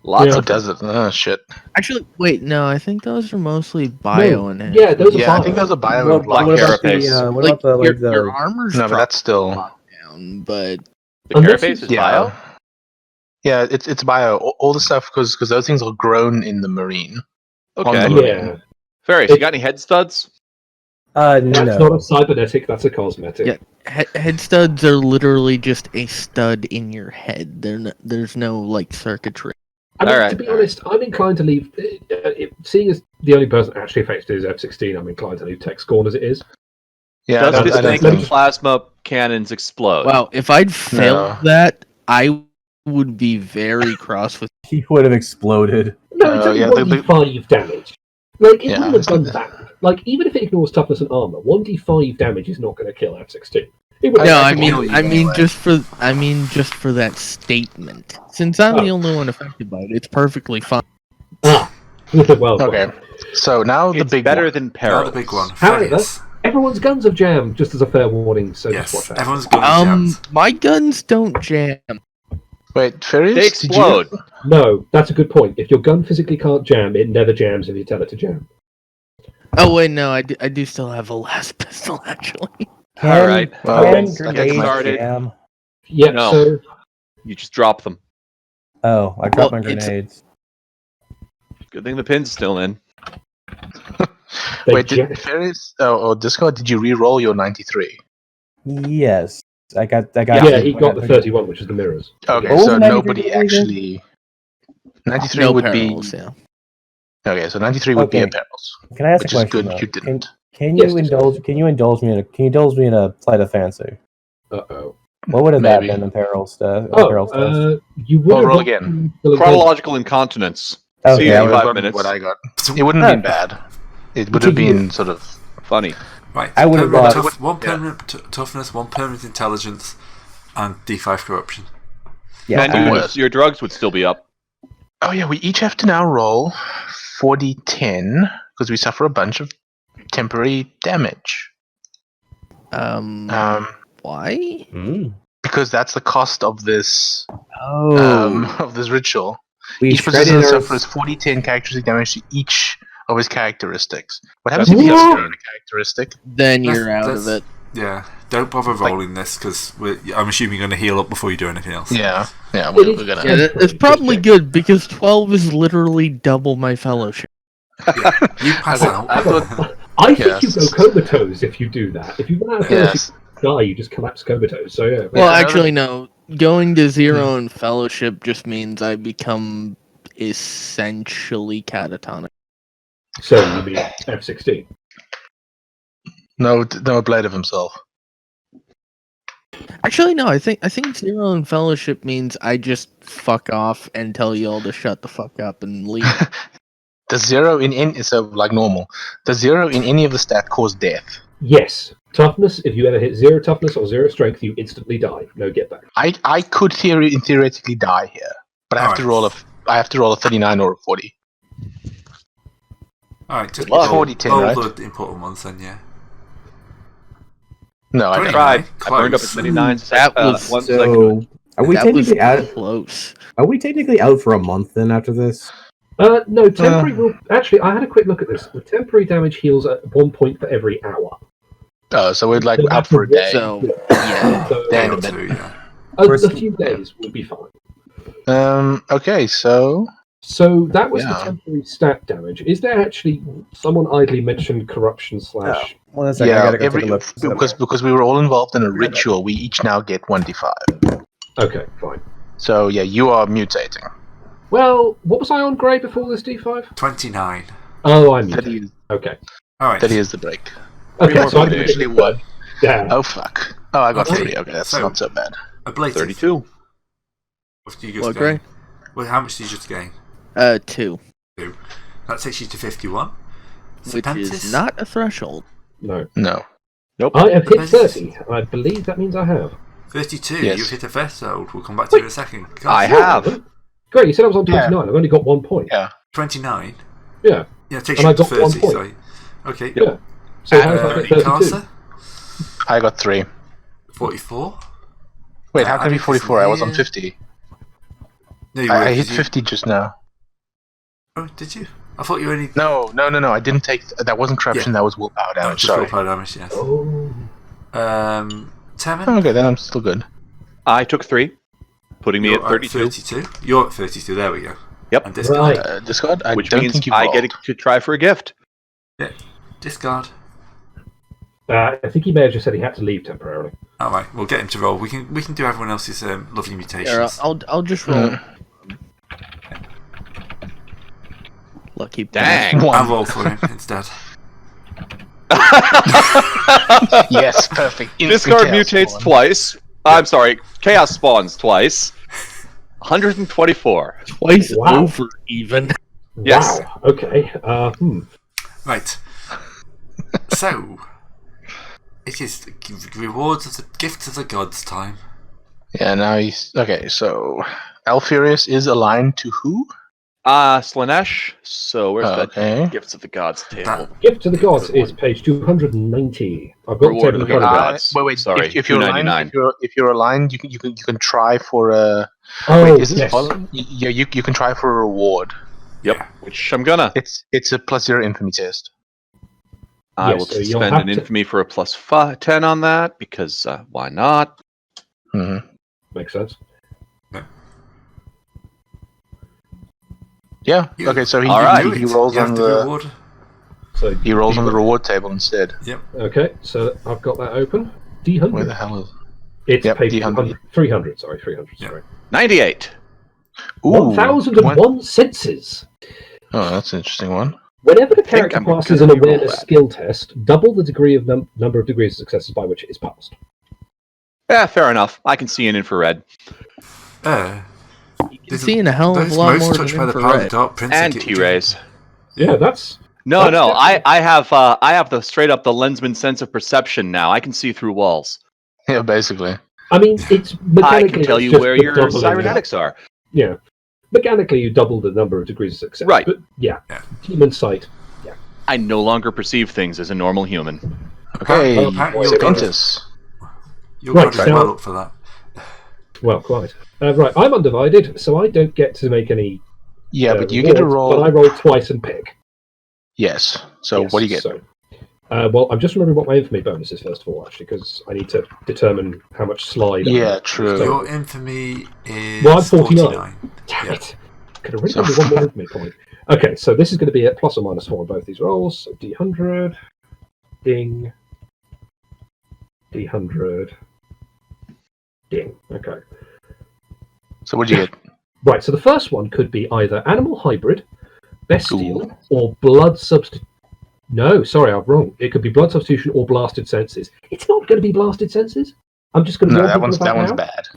Lots Yeah. Oh, of them. does it? Oh shit. Actually, wait, no, I think those are mostly bio No, enhanced. yeah, those are Yeah, I fine. think those are bio What, and Black what about carapace. the what Like, about the like your the armor's No, but dropped that's still down, but The Unless carapace it's- is yeah. bio. Yeah, it's bio. All the stuff because those things are grown in the marine. Okay. On the- Yeah, Farius, you got any head studs? that's no. not a cybernetic. That's a cosmetic. Yeah. Head studs are literally just a stud in your head. There's no like circuitry. I mean, Alright, to be honest, I'm inclined to leave. Seeing as the only person actually affected is F16, I'm inclined to leave Tech Scorn as it is. Yeah, Does I this don't make think- the plasma cannons explode? Wow, if I'd failed No. that, I would be very cross with. He would have exploded. No, it's only yeah, 1d5 damage. Like, it Yeah, wouldn't have done it's- that. Like, even if it ignores toughness and armor, 1d5 damage is not going to kill F16. It would I- No, I I can mean, kill you I mean, anyway. just for that statement. Since I'm the only one affected by it, it's perfectly fine. well, Okay, so now the it's big better one. than Now perils. the big one. However, Farius. everyone's guns have jammed, just as a fair warning, so Yes, just watch out. everyone's gun jams. My guns don't jam. Wait, Farius, They did you- explode. No, that's a good point. If your gun physically can't jam, it never jams if you tell it to jam. Oh wait, no, I do still have a last pistol actually. All right. Well, Can okay, grenades started. jam? Yep, No. so You just drop them. Oh, I dropped Well, my it's- grenades. Good thing the pin's still in. they Wait, jam. did Farius or Discord? Did you re-roll your 93? Yes, I got. Yeah, he got the 31, which is the mirrors. Okay, What was so the 93 nobody again? actually. 93 No would perils, be yeah. okay. So 93 would be a Okay. perils, Can I ask which a is question? good. though? You didn't. Can Yes, you indulge? Can you indulge me in a sleight of fancy? Uh-oh. What would have that Maybe. been in peril stuff? Oh, you would Well, have roll got again. the- Chronological incontinence. Okay, See Yeah, you I in would have 5 gotten minutes. what I got. It wouldn't have been bad. It would have been sort of. Funny. Right. I would have permanent bought- one yeah. permanent toughness, one permanent intelligence, and D5 corruption. Yeah, and I- your drugs would still be up. Oh yeah, we each have to now roll 4d10 because we suffer a bunch of temporary damage. Why? Because that's the cost of this Oh, of this ritual. we Each shredded possessor our- suffers 4d10 characteristic damage to each of his characteristics. What happens if That's he has a what? certain characteristic? then you're That's- out of that's- it. Yeah, don't bother rolling this because I'm assuming you're going to heal up before you do anything else. Yeah, It we're is- gonna. Yeah, it's probably good because 12 is literally double my fellowship. Yeah, you pass out. I thought, I think you Yes. go comatose if you do that. If you run out of yes. die, you just collapse comatose. So yeah. Well, Yeah, actually, no. Going to zero in fellowship just means I become essentially catatonic. So you mean F-16? No blade of himself. Actually, no. I think zero in fellowship means I just fuck off and tell you all to shut the fuck up and leave. The zero in any so like normal. The zero in any of the stat cause death. Yes. Toughness. If you ever hit 0 toughness or 0 strength, you instantly die. No get back. I could theoretically die here, but I have to roll a 39 or a 40. Alright, just Good luck. roll, 40-10, roll right? the important ones then, yeah. No, I Twenty. don't. Tried. Close. I burned up at 39. That was one second. So, are we that was technically out? close. Are we technically out for a month then after this? No, temporary will... Actually, I had a quick look at this. The temporary damage heals at 1 point for every hour. Oh, so we're like No out matter for a day. So, yeah. So, Damn Day or it. two, yeah. a few days will be fine. Okay, so So that was the Yeah. temporary stat damage. Is there actually... Someone idly mentioned corruption slash... One second, I yeah, gotta go take a look. because we were all involved in a ritual, we each now get 1d5. Okay, fine. So yeah, you are mutating. Well, what was I on grey before this D5? 29. Oh, I'm That mutated. is Okay. Alright. that is the break. Okay, more so I'm than going actually to one. Damn. Oh fuck. Oh, I got Okay, 3. Okay, that's so- not so bad. Ablative. 32. What did you just What, gain? Gray? Well, how much did you just gain? 2, That takes you to 51. which is not a threshold. No. No. I have hit Serpentis? 30. I believe that means I have. 32. Yes. You've hit a threshold. We'll come back to you in a second. I Guys, have. Great, you said I was on Yeah. 29. I've only got 1 point. Yeah. 29. Yeah. Yeah, it takes And you I up to got 1 30. point. Sorry. Okay. Yeah. So how did I get 32? Mikasa, I got 3. 44. Wait, how can it be Atticus 44? I was on here. 50. No, you were, I hit 'cause you- 50 just now. Oh, did you? I thought you were only. No. I didn't take. That wasn't corruption. Yeah. That was willpower Oh, damage. just Sorry. willpower damage, yes. Oh. Temin, Okay, then I'm still good. I took 3, putting me you're at 32, 32. You're at 32. There we go. Yep. And discard. Right. Discard. I which don't means think you I rolled. get to try for a gift. Yeah. Discard. I think he may have just said he had to leave temporarily. All right, we'll get him to roll. We can do everyone else's lovely Here, mutations. I'll just roll. Lucky Dang. I'll roll for him instead. Yes, perfect. Instant Discard chaos mutates spawn. twice. I'm sorry, chaos spawns twice. 124. Twice Wow. over even. Yes. Wow. Okay. Right. So, it is the rewards of the gifts of the gods time. Yeah, now he's okay. So, Alfurius is aligned to who? Slanesh. So where's Okay. that Gifts of the Gods table? Gift to the gods is page 290. I've got Reward the of table the in front of me. gods. Wait. Sorry, if you're aligned, 299. if you're aligned, you can try for a. Oh, wait, is this yes. follow? Yeah, you can try for a reward. Yep. Yeah. Which I'm gonna. It's a +0 infamy test. I Yes, will so you'll spend have an to- infamy for a +10 on that because why not? Mm-hmm. Makes sense. Yeah. You- Okay. So he All right. he rolls You have on the the reward. So he rolls on the reward table instead. Okay, so I've got that open. Where D100. the hell is? It's Yep, page D100. 300. Sorry, 300. Yeah. Sorry. 98. Ooh, 1001 senses. Oh, that's an interesting one. Whenever the think character I'm passes gonna an reroll awareness that. skill test, double the degree of number of degrees of successes by which it is passed. Yeah, fair enough. I can see an infrared There's Seeing a hell of a those lot most more touched than by the power of the infrared. dark prince and are T-rays. Yeah, that's No, That's no. definitely- I have the straight up the lensman sense of perception now. I can see through walls. Yeah, basically. I mean, it's I mechanically can tell it's you just where the your doubling of- cybernetics are. Yeah, mechanically you double the number of degrees of success. Right. But yeah, Yeah. human sight. I no longer perceive things as a normal human. Okay, Apparently you're Serpentis. You're Right, very so- well up for that. Well, quite. Right, I'm undivided, so I don't get to make any. Yeah, but you get to rewards, roll. But I roll twice and pick. Yes. So Yes, what do you get? So, well, I'm just remembering what my infamy bonus is first of all, actually, because I need to determine how much slide. I Yeah, have. true. So- Your infamy is Well, I'm 49. 49. Damn Yeah. it! Could have written only one more infamy point. Okay, so this is going to be at plus or minus 4 on both these rolls. So D100, ding, D100, ding. Okay. So what'd you get? Right, so the first one could be either animal hybrid, bestial, or blood substitution. No, sorry, I'm wrong. It could be blood substitution or blasted senses. It's not going to be blasted senses. I'm just going to No, warn that people one's about now. bad.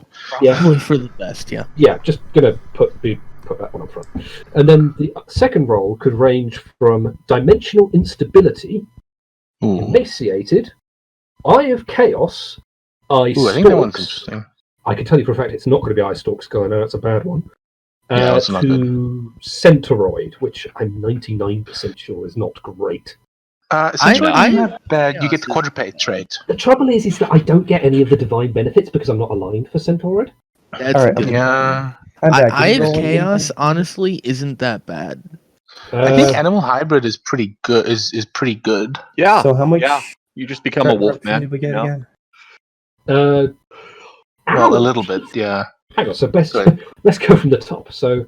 Yeah. Probably for the best, yeah. Yeah, just going to put that one up front. And then the second roll could range from dimensional instability, Ooh. emaciated, Eye of Chaos, Eye Ooh, I think that one's Stalks. interesting. I can tell you for a fact it's not going to be Eye Stalks, because I know that's a bad one. Yeah, that's not to Centauroid, which I'm 99% sure is not great. Since you're I- not bad, you yeah, get the so- quadruped trait. The trouble is that I don't get any of the divine benefits because I'm not aligned for Centauroid. That's All right, good. Yeah. I'm back. Eye Can you of roll Chaos, honestly, isn't that bad. I think animal hybrid is pretty good. Is pretty good. Yeah. So how much? Yeah. You just become a wolf man. Did we get you know? again? Well, Ouch. a little bit, yeah. Hang on, so Sorry. let's go from the top. So,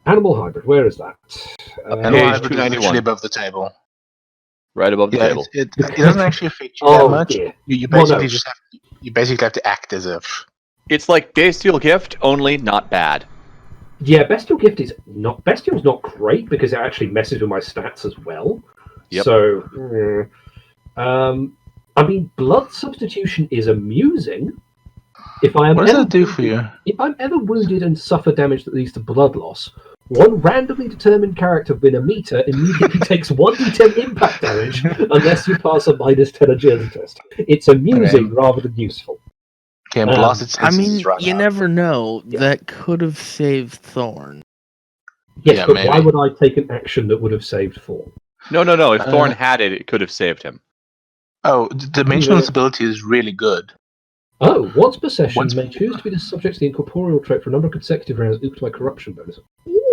animal hybrid, where is that? Animal Page hybrid is 291. literally above the table. Right above the Yeah, table. it doesn't actually affect you that Oh much. dear. You Well, basically no. just have to act as if. It's like Bestial Gift, only not bad. Yeah, Bestial Gift is not... Bestial's not great because it actually messes with my stats as well. Yep. So, I mean, blood substitution is amusing. If I am What does ever that do for you? If I'm ever wounded and suffer damage that leads to blood loss, one randomly determined character within a meter immediately takes 1d10 impact damage unless you pass a -10 agility test. It's amusing rather than useful. Okay, and blasted I senses mean, is right you now. never know. Yeah. That could have saved Thorn. Yes, Yeah, but why maybe. would I take an action that would have saved Thorn? No. If Thorn had it, it could have saved him. Oh, dimensional Yeah. instability is really good. Oh, once possession Once- may choose to be the subject of the incorporeal trait for a number of consecutive rounds equal to my corruption bonus.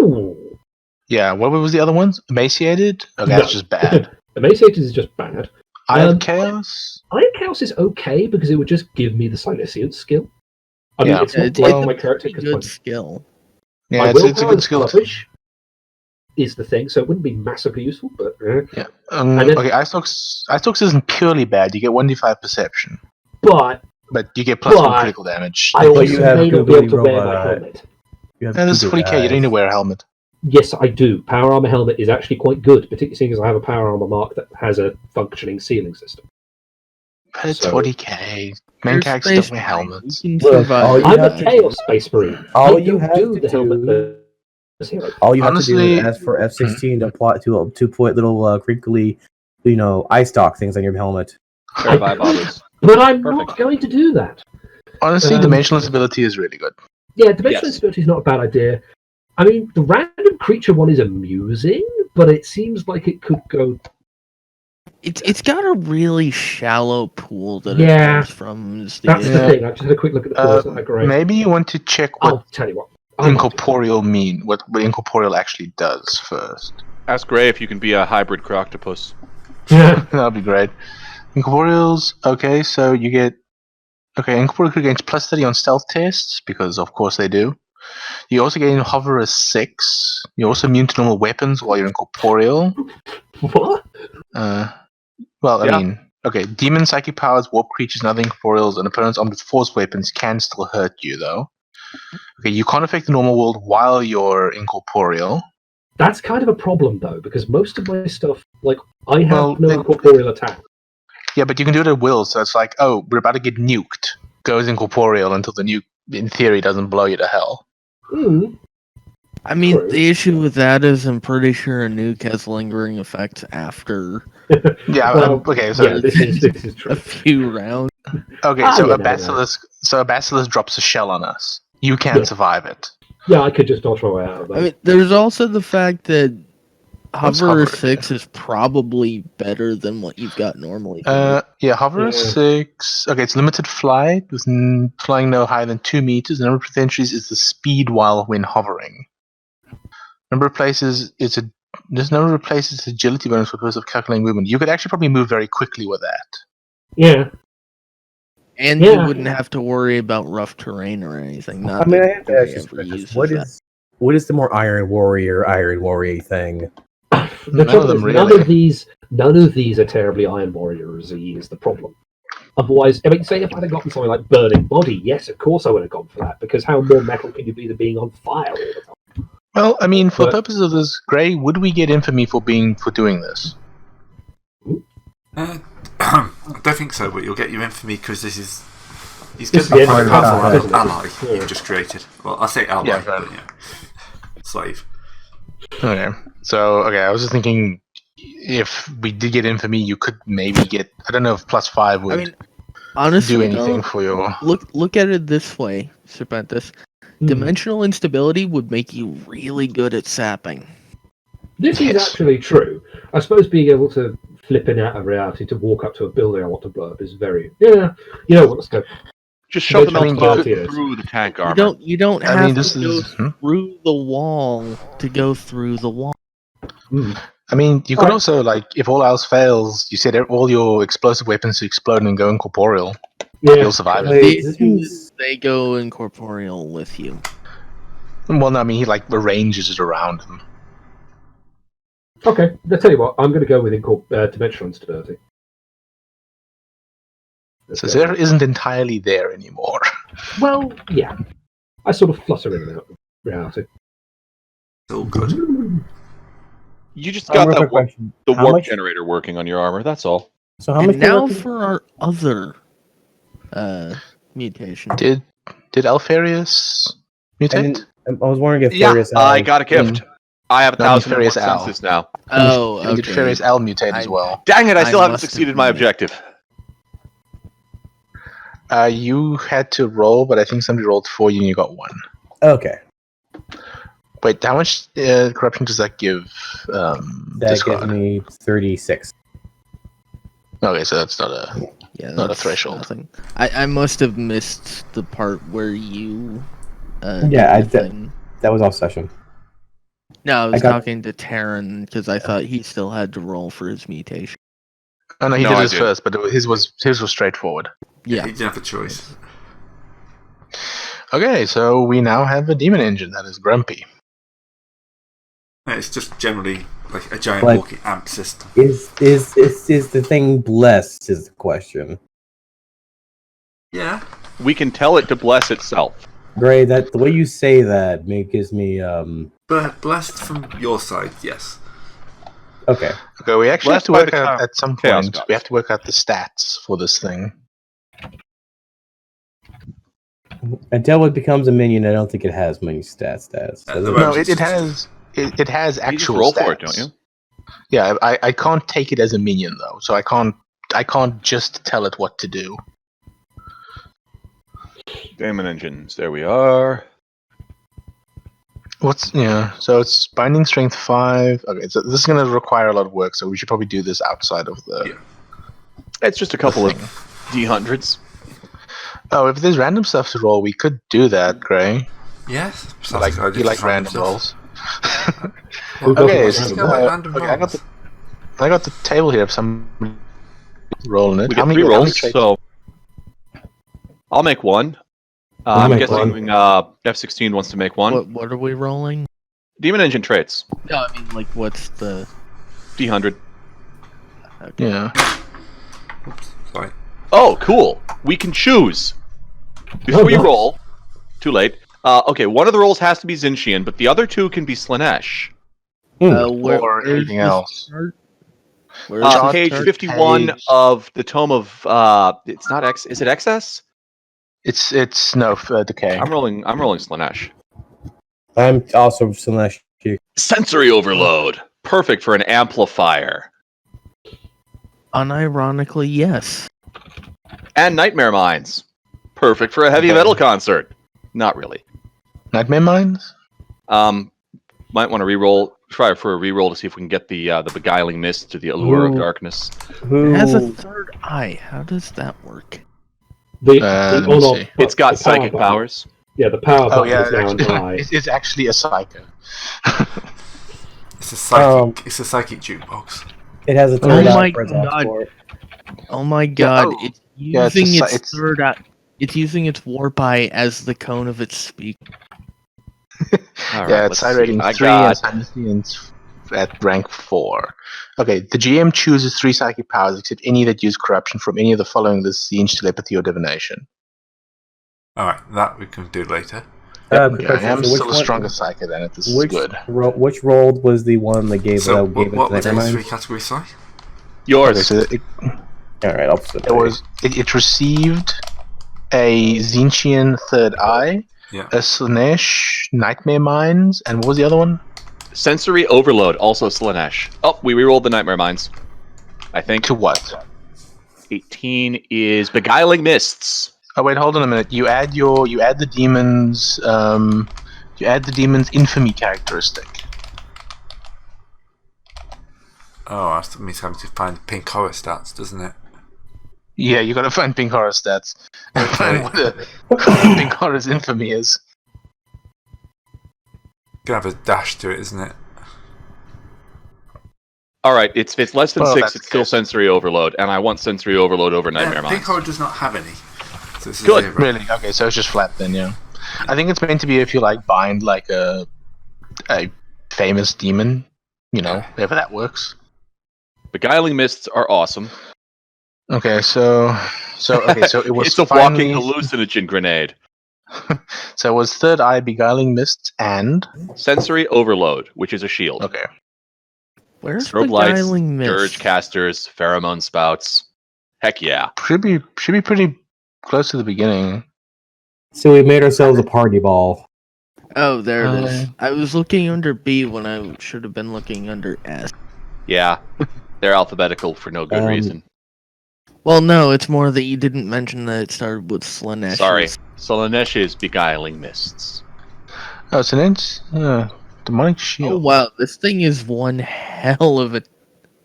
Ooh. Yeah, what was the other ones? Emaciated? Okay, that's No. just bad. Emaciated is just bad. Eye of Chaos? Iron Chaos is okay because it would just give me the Silesian skill. I mean, Yeah. it's not It's great well, on my character pretty because good skill. Yeah, my it's a willpower good is skill. rubbish is the thing, so it wouldn't be massively useful, but Yeah. And then- Okay, Ice Talks isn't purely bad. You get 1d5 perception, but but you get +1 But- critical damage. I also you have may not be able to googly wear my robot eye. helmet. You have And this is two 40k, you don't need to eyes. wear a helmet. Yes, I do. Power armor helmet is actually quite good, particularly seeing as I have a power armor mark that has a functioning ceiling system. But it's So- 40k. Main You're characters Space don't wear Marine. helmets. You can Look, survive. all you I'm have a to Chaos Space Marine. all I you don't have do to the helmet do- as hero. All you have to do Honestly- is ask for F16 to apply to put little crinkly, eye stalk things on your helmet. Pair of eye bobbers. But I'm Perfect. not going to do that. Honestly, Um, dimensional instability is really good. Yeah, dimensional Yes. instability is not a bad idea. I mean, the random creature one is amusing, but it seems like it could go. It's got a really shallow pool that Yeah. it comes from. Is the That's issue. the thing. I just had a quick look at the pool. It's not that great. Maybe you want to check what I'll tell you what. I might do. incorporeal mean, what incorporeal actually does first. Ask Gray if you can be a hybrid croctopus. Yeah. That'd be great. Incorporeals, okay, so you get... Okay, incorporeal creature gains +30 on stealth tests, because of course they do. You also gain hover as 6. You're also immune to normal weapons while you're incorporeal. What? Well, I Yeah. mean... Okay, demon, psychic powers, warp creatures, and other incorporeals, and opponents armed with force weapons can still hurt you, though. Okay, you can't affect the normal world while you're incorporeal. That's kind of a problem, though, because most of my stuff, like, I have Well, no they- incorporeal attack. Yeah, but you can do it at will, so it's like, oh, we're about to get nuked. Goes incorporeal until the nuke, in theory, doesn't blow you to hell. Mm. I mean, True. the issue with that is I'm pretty sure a nuke has lingering effects after Yeah, Well, okay, so yeah, this is a true. few rounds. okay, Ah, so you a never know. basilisk drops a shell on us. You can Yeah. survive it. Yeah, I could just dodge my way out of that. I mean, there's also the fact that What's Hover hover 6 is probably better than what you've got normally. Yeah, hover is Yeah. 6. Okay, it's limited flight with flying no higher than 2 meters. The number of entries is the speed while when hovering. Number of places this number of places agility bonus for purpose of calculating movement. You could actually probably move very quickly with that. Yeah. And Yeah. you wouldn't have to worry about rough terrain or anything. Not I mean, that I have to Gray ask this ever question. uses What that. is what is the more Iron Warrior thing? The trouble is, none of these are terribly Iron Warriors-y is the problem. Otherwise, I mean, say if I'd have gotten something like Burning Body, yes, of course I would have gone for that, because how more metal can you be than being on fire all the time? Well, I mean, for But- purposes of this, Gray, would we get infamy for doing this? I don't think so, but you'll get your infamy because he's This going is to be the a quite end of powerful the isn't it? ally Yeah. you've just created. Well, I say ally, Yeah, but slave. Okay. So, I was just thinking, if we did get infamy, you could maybe get. I don't know if +5 would I mean, honestly, do anything though, for your. look at it this way, Serpentis. Dimensional instability would make you really good at sapping. This is Yes. actually true. I suppose being able to flip in out of reality to walk up to a building I want to blow up is very... Yeah, you know what, let's go. Just shove the I mean, melted you- through the tank You armor. don't I have mean, this to go is. through the wall to go through the wall. I mean, you could Alright. also, like, if all else fails, you set all your explosive weapons to explode and go incorporeal. Yeah, You'll survive it. Wait, The issue is they go incorporeal with you. Well, no, I mean, he, like, arranges it around him. okay, I'll tell you what, I'm going to go with dimensional instability. So Zero isn't entirely there anymore. Well, yeah. I sort of flutter in and out of reality. It's all good. You just got Real quick that question. the How warp much- generator working on your armor. That's all. So how And much? now can- for our other mutation. Did Alfarius mutate? I was wondering if Yeah, Farius I got a gift. Mm. I have No, 1,000 more Nefarious Owl. senses now. Oh, And did okay. Farius L mutate as I- well? Dang it! I I still haven't must have succeeded my made it. objective. You had to roll, but I think somebody rolled for you and you got 1. Okay, Wait, how much corruption does that give? that Discard? gives me 36. Okay, so that's not a. Yeah, Not a that's threshold. nothing. I must have missed the part where you. Yeah, did the thing. That was off session. No, I was got- talking to Taryn because I thought he still had to roll for his mutation. Oh no, he No, did I his did. first, but his was straightforward. Yeah. He didn't have a choice. Okay, so we now have a demon engine that is grumpy. It's just generally like a giant Like- walking amp system. Is the thing blessed? Is the question. Yeah. We can tell it to bless itself. Gray, that the way you say that gives me But blessed from your side, yes. okay. Okay, we actually have Blessed to by work the out at some Chaos point. Gods. We have to work out the stats for this thing. Until it becomes a minion, I don't think it has many stats. The No, moment it has You just actual roll stats. for it, don't you? Yeah, I can't take it as a minion though, so I can't just tell it what to do. Demon engines. There we are. So it's binding strength 5. Okay, so this is going to require a lot of work, so we should probably do this outside of the. Yeah. It's just a couple of thing. D100s. Oh, if there's random stuff to roll, we could do that, Gray. Yes. You like random stuff. rolls. Who doesn't Okay, like so, random go by rolls? random okay, rolls. I got the table here. If some rolling it. We How get many 3 how many rolls, traits- so I'll make one. I'll I'm make guessing F16 wants to make one. What are we rolling? Demon engine traits. No, I mean like what's the? D100. Okay. Yeah. Oops, sorry. Oh, cool. We can choose. Before you nice. roll, too late. Okay, one of the rolls has to be Zinshian, but the other 2 can be Slanesh. Or Where's anything the else. start? Where's the Chart Page start? 51 page. of the Tome of. It's not X. Is it XS? It's no decay. I'm rolling Slanesh. I'm also Celestial. Sensory overload. Perfect for an amplifier. Unironically, yes. And Nightmare Mines. Perfect for a heavy metal concert. Not really. Nightmare Mines. Might want to re-roll. Try for a re-roll to see if we can get the beguiling mist to the allure of Ooh. darkness. Who It has a third eye. How does that work? The let me on-off see. It's got the power psychic button. powers. Yeah, the power Oh button yeah, is now an eye. it's actually a psycho. It's a psychic. It's a psychic jukebox. It has a Oh third my eye for its off God. score. Oh my god! oh. It's Yeah, it's using a its it's- third eye. It's using its warp eye as the cone of its speak. All Yeah, right, it's let's high see. rating I 3 and got sanity and at rank 4. Okay, the GM chooses 3 psychic powers except any that use corruption from any of the following lists: Zinj, telepathy, or divination. Alright, that we can do later. Okay, I Question, am so which still a one- stronger psychic than it. This is Which good. which roll was the one that gave So, that gave what it were to those Nightmare three Mind? categories, sorry? yours. Okay, so All right, I'll put it received a Zinchian third eye, Yeah. a Slanesh Nightmare Minds, and what was the other one? Sensory overload, also Slanesh. Oh, we rerolled the Nightmare Minds. I think To what? 18 is Beguiling Mists. Oh wait, hold on a minute. You add the demon's infamy characteristic. Oh, that means having to find pink horror stats, doesn't it? Yeah, you gotta find pink horror stats and Okay. find what the pink horror's infamy is. Gonna have a dash to it, isn't it? All right, it's less than Well, 6. that's It's still good. sensory overload, and I want sensory overload over Nightmare Pink Minds. horror does not have any. So it's a Good. 0. Really? Okay, so it's just flat then, yeah. I think it's meant to be if you like bind like a famous demon, you know, wherever that works. Beguiling Mists are awesome. Okay, so it was It's a finally, walking hallucinogen grenade. so it was third eye, beguiling mists, and Sensory overload, which is a shield. okay. Where's Strobe lights, Beguiling Mist? dirge casters, pheromone spouts. Heck yeah. Should be pretty close to the beginning. So we made ourselves a party ball. Oh, there it is. Uh, I was looking under B when I should have been looking under S. Yeah. They're alphabetical for no good reason. Well, no, it's more that you didn't mention that it started with Slanesh. Sorry. Solanesh's Beguiling Mists. Oh, so then it's demonic Oh shield. wow, this thing is one hell of a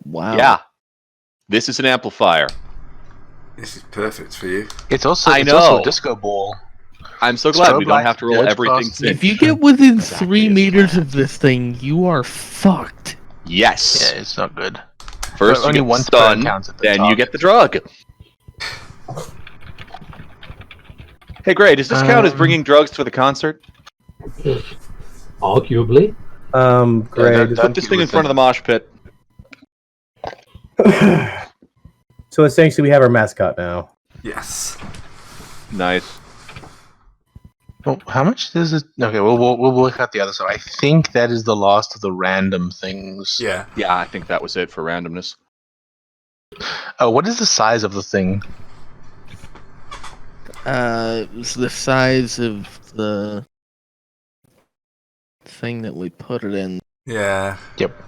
wow. Yeah. This is an amplifier. This is perfect for you. It's also I also know. a disco ball. I'm so glad we Strobe don't have to roll lights, everything dirge since. If you get within Exactly 3 as meters planned. of this thing, you are fucked. Yes. Yeah, it's not good. First But you only get one the stun, turn counts at the then you target. get the drug. Hey, Gray, does this count as bringing drugs to the concert? Arguably. Greg. don't Put this get thing in with front of the mosh pit. So essentially, we have our mascot now. Yes. Nice. Well, how much does it? Okay, we'll work out the other side. I think that is the last of the random things. Yeah. Yeah, I think that was it for randomness. Oh, what is the size of the thing? It was the size of the thing that we put it in. Yeah. Yep.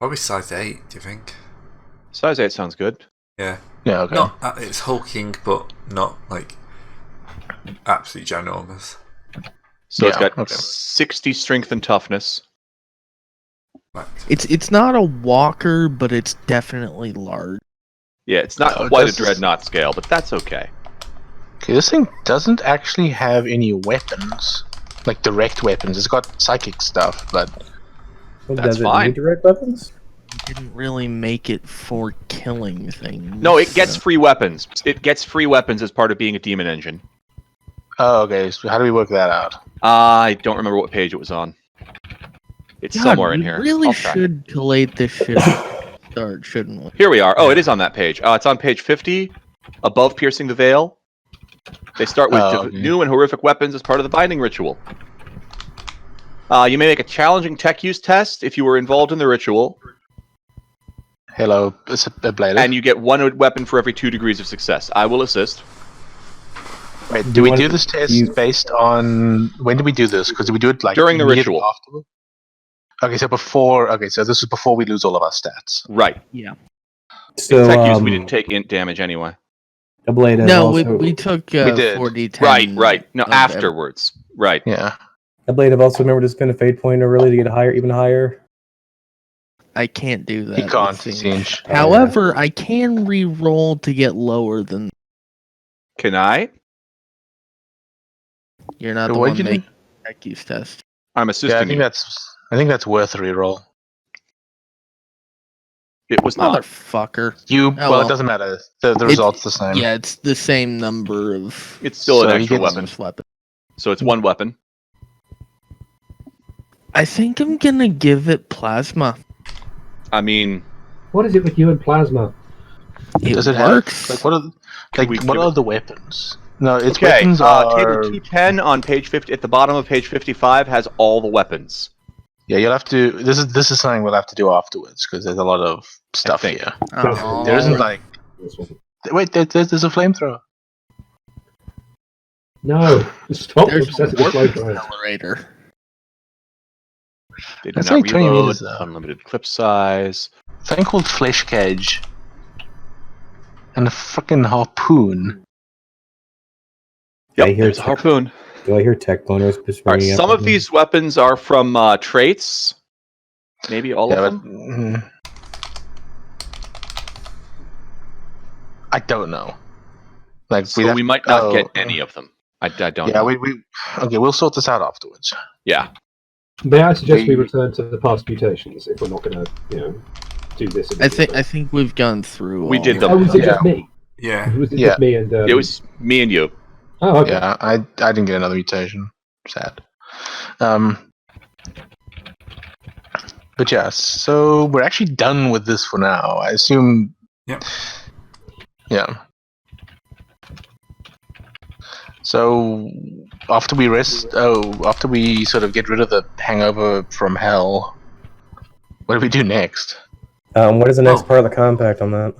Probably size 8, do you think? Size 8 sounds good. Yeah. Yeah. Okay. Not it's hulking, but not like absolutely ginormous. So it's Yeah, got okay. 60 strength and toughness. Right. It's not a walker, but it's definitely large. Yeah, it's not No, it quite a does- dreadnought scale, but that's okay. Okay, this thing doesn't actually have any weapons, like direct weapons. It's got psychic stuff, but Well, That's does it fine. need direct weapons? Didn't really make it for killing things. No, it gets so- free weapons. It gets free weapons as part of being a demon engine. oh, okay. So how do we work that out? I don't remember what page it was on. It's God, somewhere in we here. really I'll track it. should collate this shit start, shouldn't we? Here we are. Oh, it is on that page. It's on page 50, above piercing the veil. They start with Oh, okay. new and horrific weapons as part of the binding ritual. You may make a challenging tech use test if you were involved in the ritual, Hello, it's a blade. and you get one weapon for every 2 degrees of success. I will assist. Wait, Do do you we want- do this test you- based on when do we do this? Because we do it like During the immediately ritual. afterward? Okay, so before. Okay, so this is before we lose all of our stats. Right. Yeah. So, Tech use, we didn't take int damage anyway. a blade has No, also, we took We did. 4d10. Right. No, of every- afterwards. Right. Yeah. a blade have also remembered to spend a fate point early to get higher, even higher. I can't do that. He with can't. Singe. Singe. However, I can re-roll to get lower than. Can I? You're not So the what'd one you do? making the tech use test. I'm Yeah, assisting you. I think that's worth a reroll. It was not. Motherfucker. Well, well. it doesn't matter. The result's the same. Yeah, it's the same number of. It's still So an he extra gets- weapon. So it's one weapon. I think I'm gonna give it plasma. I mean, What is it with you and plasma? It Does it works. have what are the weapons? No, its okay. weapons are. Table 210 on page 50 at the bottom of page 55 has all the weapons. Yeah, you'll have to. This is something we'll have to do afterwards because there's a lot of stuff think. here. Oh, There isn't like. This one. Wait, there's a flamethrower. No, stop There's obsessing a with warp flamethrowers. accelerator. They do That's not only 20 reload. meters, though. Unlimited clip size. Thing called flesh cage. And a fucking harpoon. I Yep, hear there's a tech- harpoon. Do I hear tech boners just All right, ringing some up? of these weapons are from traits. Maybe all Yeah, of but them. I don't know. Like So we might not get any of them. I don't Yeah, know. we okay. We'll sort this out afterwards. Yeah. May I suggest we We- return to the past mutations if we're not going to, do this? I think we've gone through. We all did of them. Oh, was it Yeah. just me? Yeah. Was it Yeah. just me and? It was me and you. Oh, okay. Yeah, I didn't get another mutation. Sad. But yeah, so we're actually done with this for now. I assume. Yep. Yeah. So after we after we sort of get rid of the hangover from hell, what do we do next? What is the next Oh. part of the compact on that?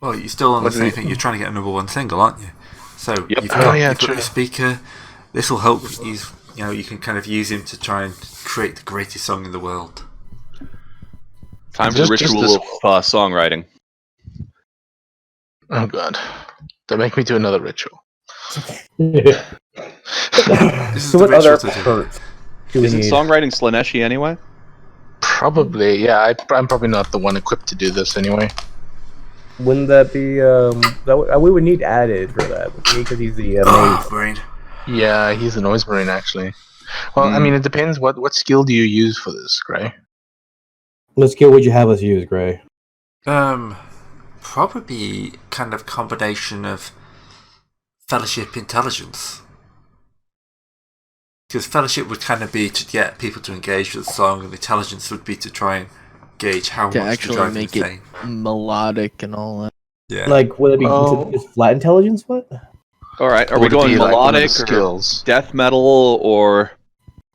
Well, you're still on the What do same we- thing. You're trying to get a number one single, aren't you? So Yep. you've Oh, got, yeah, you've got true. your speaker. This will help. You can kind of use him to try and create the greatest song in the world. Time for the Just ritual this- of songwriting. Oh god, don't make me do another ritual. This is So the what other ritual to do. perks do we Isn't need? songwriting Slaneshi anyway? Probably, yeah. I'm probably not the one equipped to do this anyway. Wouldn't that be we would need added for that because he's the Oh, main. brain. Yeah, he's a noise marine actually. Well, I Hmm. mean, it depends. What skill do you use for this, Gray? What skill would you have us use, Gray? Probably kind of combination of fellowship intelligence. Because fellowship would kind of be to get people to engage with the song, and intelligence would be to try and gauge how To much to actually drive make them it insane. melodic and all that. Yeah. Like, would it be Oh. just flat intelligence? What? All right, are we Would it going be, like, one of the melodic or skills? death metal or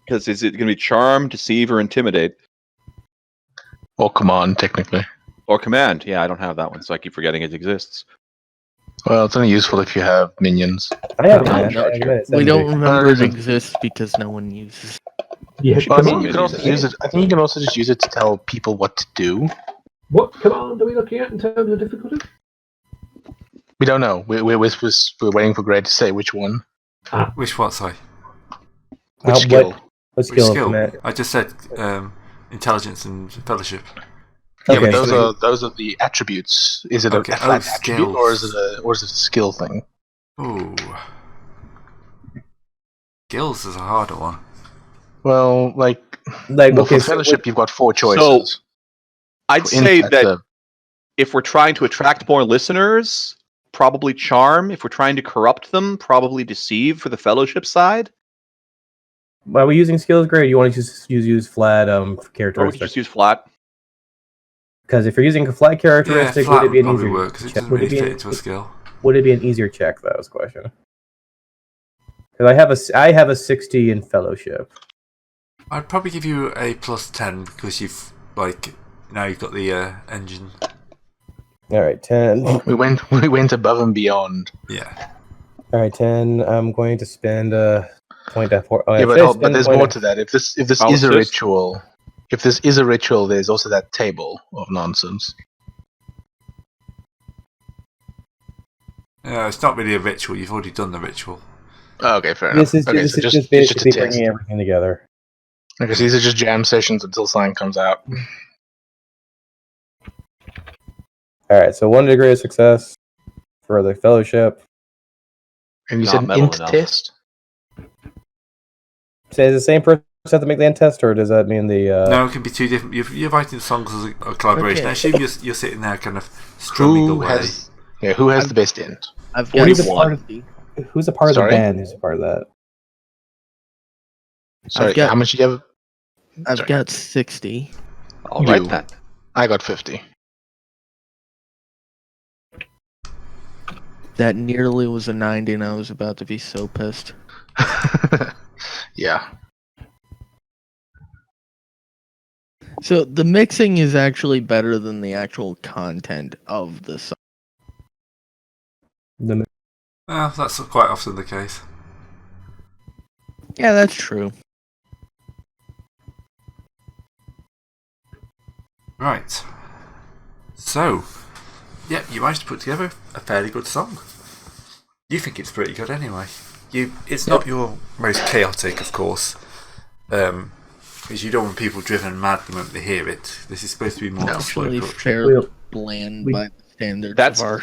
because is it going to be charm, deceive, or intimidate Or command, technically. or command? Yeah, I don't have that one, so I keep forgetting it exists. Well, it's only useful if you have minions. I have No, that. no, I have it. We don't remember it isn't. exists because no one uses. Yeah, Well, I mean, command. you can also use it. I think you can also just use it to tell people what to do. What command are we looking at in terms of difficulty? We don't know. We're waiting for Gray to say which one. Which what, sorry? Which What skill? what Which skill? skill? Matt? I just said intelligence and fellowship. Yeah, Okay, but so those are the attributes. Is it Okay, a flat oh, attribute or is it a skill thing? Ooh. Skills is a harder one. Well, like like well, okay, for so fellowship, you've got 4 choices. I'd For say insight, that the- if we're trying to attract more listeners, probably charm. If we're trying to corrupt them, probably deceive for the fellowship side. are we using skills, Gray? Or do you want to just use flat Or we could characteristics? just use flat. Because if you're using a flat Yeah, characteristic, flat would it be would an probably easier work because it check? doesn't Would really it be fit an, into a skill. would it be an easier check? That was the question. Because I have a 60 in fellowship. I'd probably give you a plus 10 because you've now you've got the engine. All right, 10. we went above and beyond. Yeah. All right, 10. I'm going to spend a point at 4. Yeah, but there's more to that. If this I'll is a assist. ritual, there's also that table of nonsense. It's not really a ritual. You've already done the ritual. Oh, okay, fair enough. This is, Okay, this so is just it's basically a test. bringing everything together. Okay, so these are just jam sessions until sign comes out. All right, so 1 degree of success for the fellowship. And you Not said an metal int enough. test? Say the same person have to make the end test, or does that mean the? No, it can be two different. You're writing songs as a collaboration. Okay. I assume you're sitting there kind of strumming Who away. has the best end? I've What got is a part of 60. Who's a part of the Sorry? band? Who's a part of that? Sorry, got- how much do you have? I've Sorry. got 60. All right You. then. I got 50. That nearly was a 90, and I was about to be so pissed. Yeah. So the mixing is actually better than the actual content of the song. The, Well, that's quite often the case. Yeah, that's true. Right. So, yeah, you managed to put together a fairly good song. You think it's pretty good anyway. It's not your most chaotic, of course, because you don't want people driven mad the moment they hear it. This is supposed to be more slow Actually, production. fairly bland by the standards That's of our.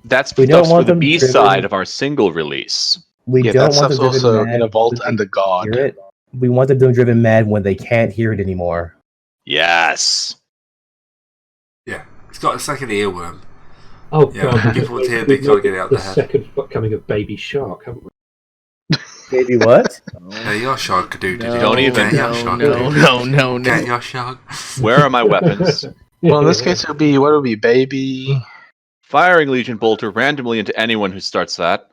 that's We don't stuff for want the them B driven- side of our single release. we Yeah, don't that want stuff's them driven also mad in a vault when they and the god. hear it. We want them driven mad when they can't hear it anymore. Yes. Yeah, it's like an earworm. Oh Yeah, god, people we've hear they can't get it out the their head. second coming of Baby Shark, haven't we? Maybe what? Yeah, your shark could do. No, Don't even- Get your shark no. Get your shark. Where are my weapons? Well, in this case, what would be baby? Firing Legion Bolter randomly into anyone who starts that.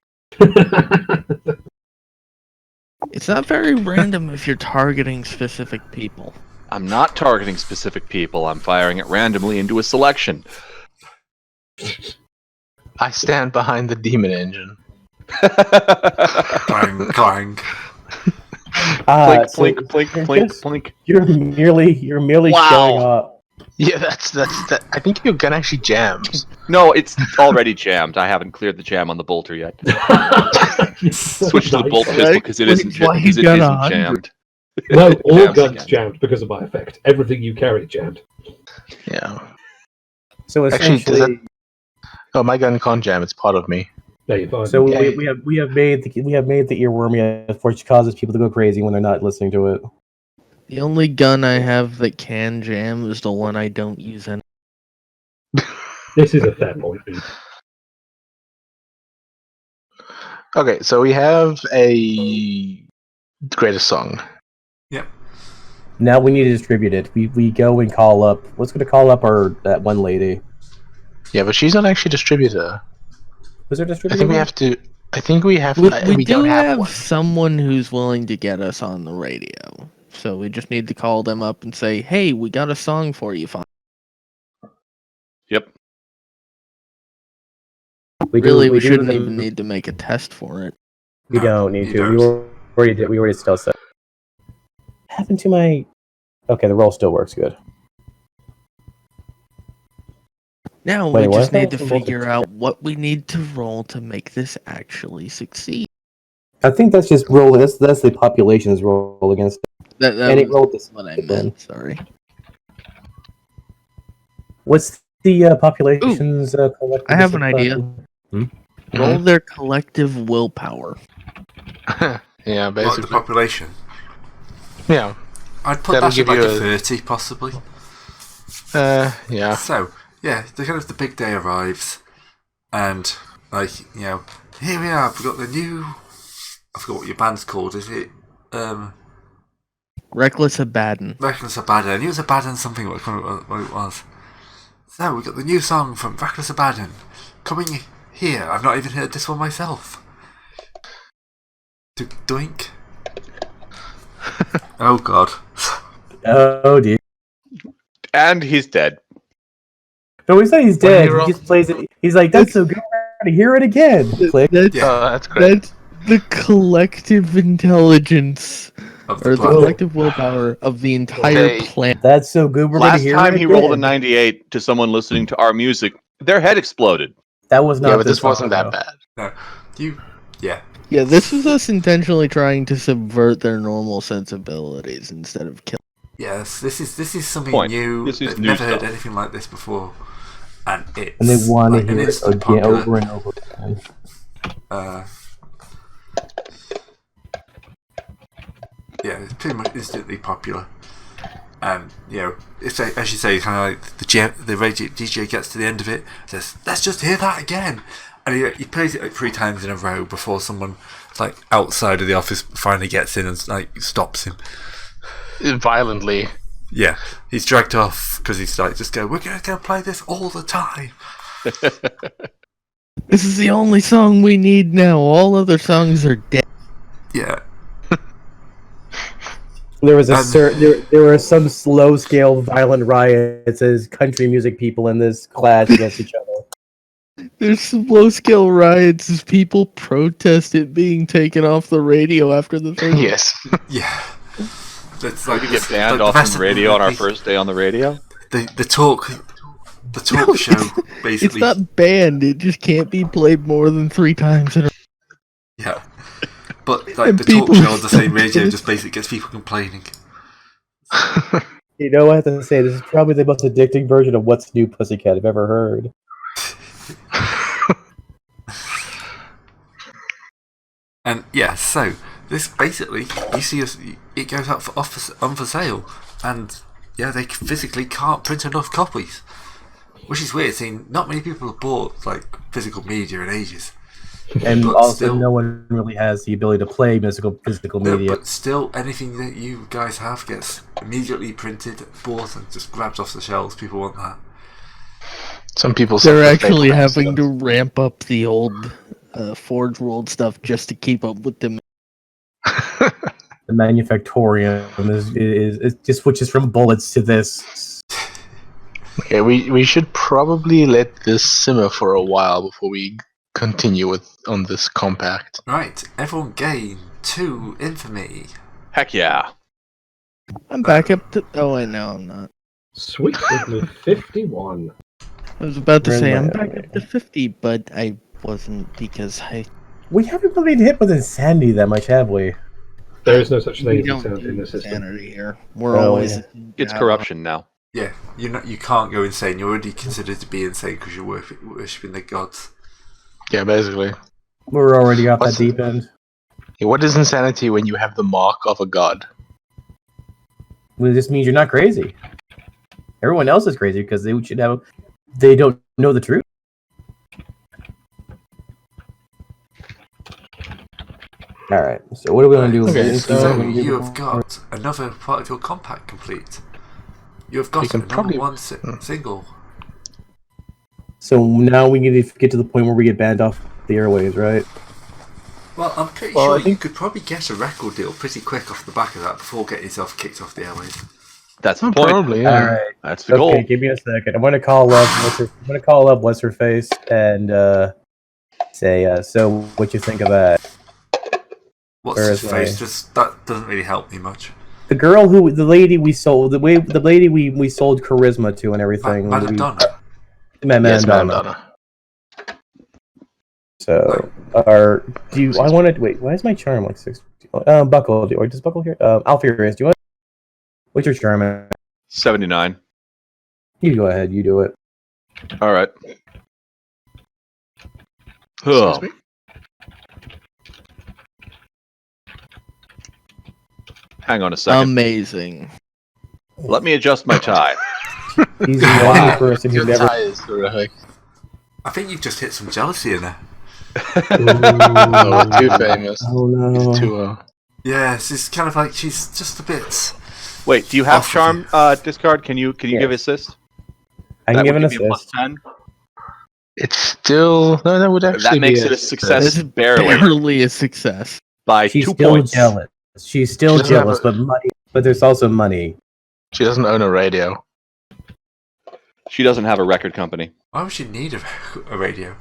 It's not very random if you're targeting specific people. I'm not targeting specific people. I'm firing it randomly into a selection. I stand behind the demon engine. Clang, clang. Plink, So plink, plink, plink, plink. You're merely Wow. showing off. Yeah, that's that. I think your gun actually jams. No, it's already jammed. I haven't cleared the jam on the bolter yet. Switch to the bolt Nice. pistol because it isn't, Why because it got isn't 100? jammed. No, all Jams guns again. jammed because of my effect. Everything you carry jammed. Yeah. So Actually, does essentially, Oh, my gun can't jam. It's part of me. There you find. so Okay. we have made the earworm, which causes people to go crazy when they're not listening to it. The only gun I have that can jam is the one I don't use any. This is a fair point. Okay, so we have a greatest song. Now we need to distribute it. We go and call up. What's going to call up that one lady? Yeah, but she's not actually a distributor. Was there a I distributor? think we have to. I think we have. We do don't have one. someone who's willing to get us on the radio. So we just need to call them up and say, hey, we got a song for you. Fine. Yep. We We do shouldn't the- even need to make a test for it. We No, don't need you to. don't. We already did. We already still said. Happened to my. Okay, the roll still works good. Now Wait, we just what? need to figure out what we need to roll to make this actually succeed. I think that's just roll. That's the population's roll against. That And it was rolled this. what I meant. Sorry. What's the population's collective? I have an idea. Mm-hmm. Roll their collective willpower. Yeah, Like the basically. population. Yeah. I'd put That'll that at give like you a a- 30, possibly. Yeah. So, yeah, the big day arrives, and, here we are, we've got the new... I forgot what your band's called, is it? Reckless Abaddon. Reckless Abaddon. I knew it was Abaddon something, what it was. So, we've got the new song from Reckless Abaddon coming here. I've not even heard this one myself. Doink. Oh, God. Oh dear. And he's dead. No, he's not. He's When dead. you roll- He just plays it. He's like, "That's so good. We're gonna hear it again." Click. That's, Yeah. Oh, that's great. that's the collective intelligence Of the or the planet. collective willpower of the entire Okay. planet. That's so good. We're gonna Last hear time it he again. rolled a 98 to someone listening to our music, their head exploded. That was not. Yeah, but this song, wasn't that though. bad. Yeah. Yeah, this was us intentionally trying to subvert their normal sensibilities instead of killing. Yes, this is something Point. new. This is They've new never heard stuff. anything like this before, and it's And they want to like an hear it instant again, popular. over and over again. yeah, it's pretty much instantly popular. And if they, as you say, kind of like the radio DJ gets to the end of it, says, "Let's just hear that again," and he plays it like 3 times in a row before someone like outside of the office finally gets in and like stops him Violently. Yeah, he's dragged off because he's like, "We're gonna play this all the time." This is the only song we need now. All other songs are dead. Yeah. There was there were some slow scale violent riots as country music people in this clash against each other. There's slow scale riots as people protest it being taken off the radio after the third. Yes. Yeah. That's We get banned off from the radio on our first day on the radio. The talk show basically. It's not banned. It just can't be played more than 3 times in a. Yeah. But like And the talk people show on the same radio still- just basically gets people complaining. You know, I have to say, this is probably the most addicting version of What's New Pussycat I've ever heard. And yeah, so this basically you see it goes up on for sale, and yeah, they physically can't print enough copies, which is weird. Seeing not many people have bought like physical media in ages. And But also, still- no one really has the ability to play physical No, media. but still, anything that you guys have gets immediately printed, bought, and just grabbed off the shelves. People want that. Some people They're suffer actually fatal having accidents. to ramp up the old Forge World stuff just to keep up with them. The manufactorium is just switches from bullets to this. Okay, we should probably let this simmer for a while before we continue on this compact. Right, everyone gain 2 infamy. Heck yeah. I'm back up to. Oh, I know I'm not. Sweet, with me 51. I was about to Where's say my- I'm back up to 50, but I wasn't because We haven't really been hit with insanity that much, have we? There is no such thing we as don't insanity do in the system. insanity here. We're Oh, always. yeah. It's corruption now. Yeah, you can't go insane. You're already considered to be insane because you're worshipping the gods. Yeah, basically. We're already off What's that deep end. Yeah, what is insanity when you have the mark of a god? Well, this means you're not crazy. Everyone else is crazy because they don't know the truth. All right. So what are we going to do? Okay, So so you have got another part of your compact complete. You have got We can another probably- one single. So now we need to get to the point where we get banned off the airwaves, right? Well, I'm pretty Well, sure I you think- could probably get a record deal pretty quick off the back of that before getting yourself kicked off the airways. That's the point. Probably, yeah. All right. That's the Okay, goal. give me a second. I'm going to call up what's her face and say, so what you think of that? What's Where his is face? my- Just that doesn't really help me much. The lady we sold charisma to and everything. Madam Donna. Yes, Madam Donna. Donna. So, I want to wait? Why is my charm like 60? Buckle, or does Buckle here? Alfarius, do you want? What's your charm? 79. You go ahead. You do it. All right. Excuse me? Hang on a second. Amazing. Let me adjust my tie. He's the only person who Your never. tie is terrific. I think you've just hit some jealousy in there. Oh, too famous. Oh no! Too, Yeah, it's kind of like she's just a bit. Wait, do you have Off charm discard? Can you Yeah. give assist? I can That give would an give me a assist. +10. it's still no. That would actually That makes be it a This success is barely barely a success. by She's 2 still points. jealous. She's still She doesn't have jealous, a- but money. But there's also money. She doesn't own a radio. She doesn't have a record company. Why would she need a radio?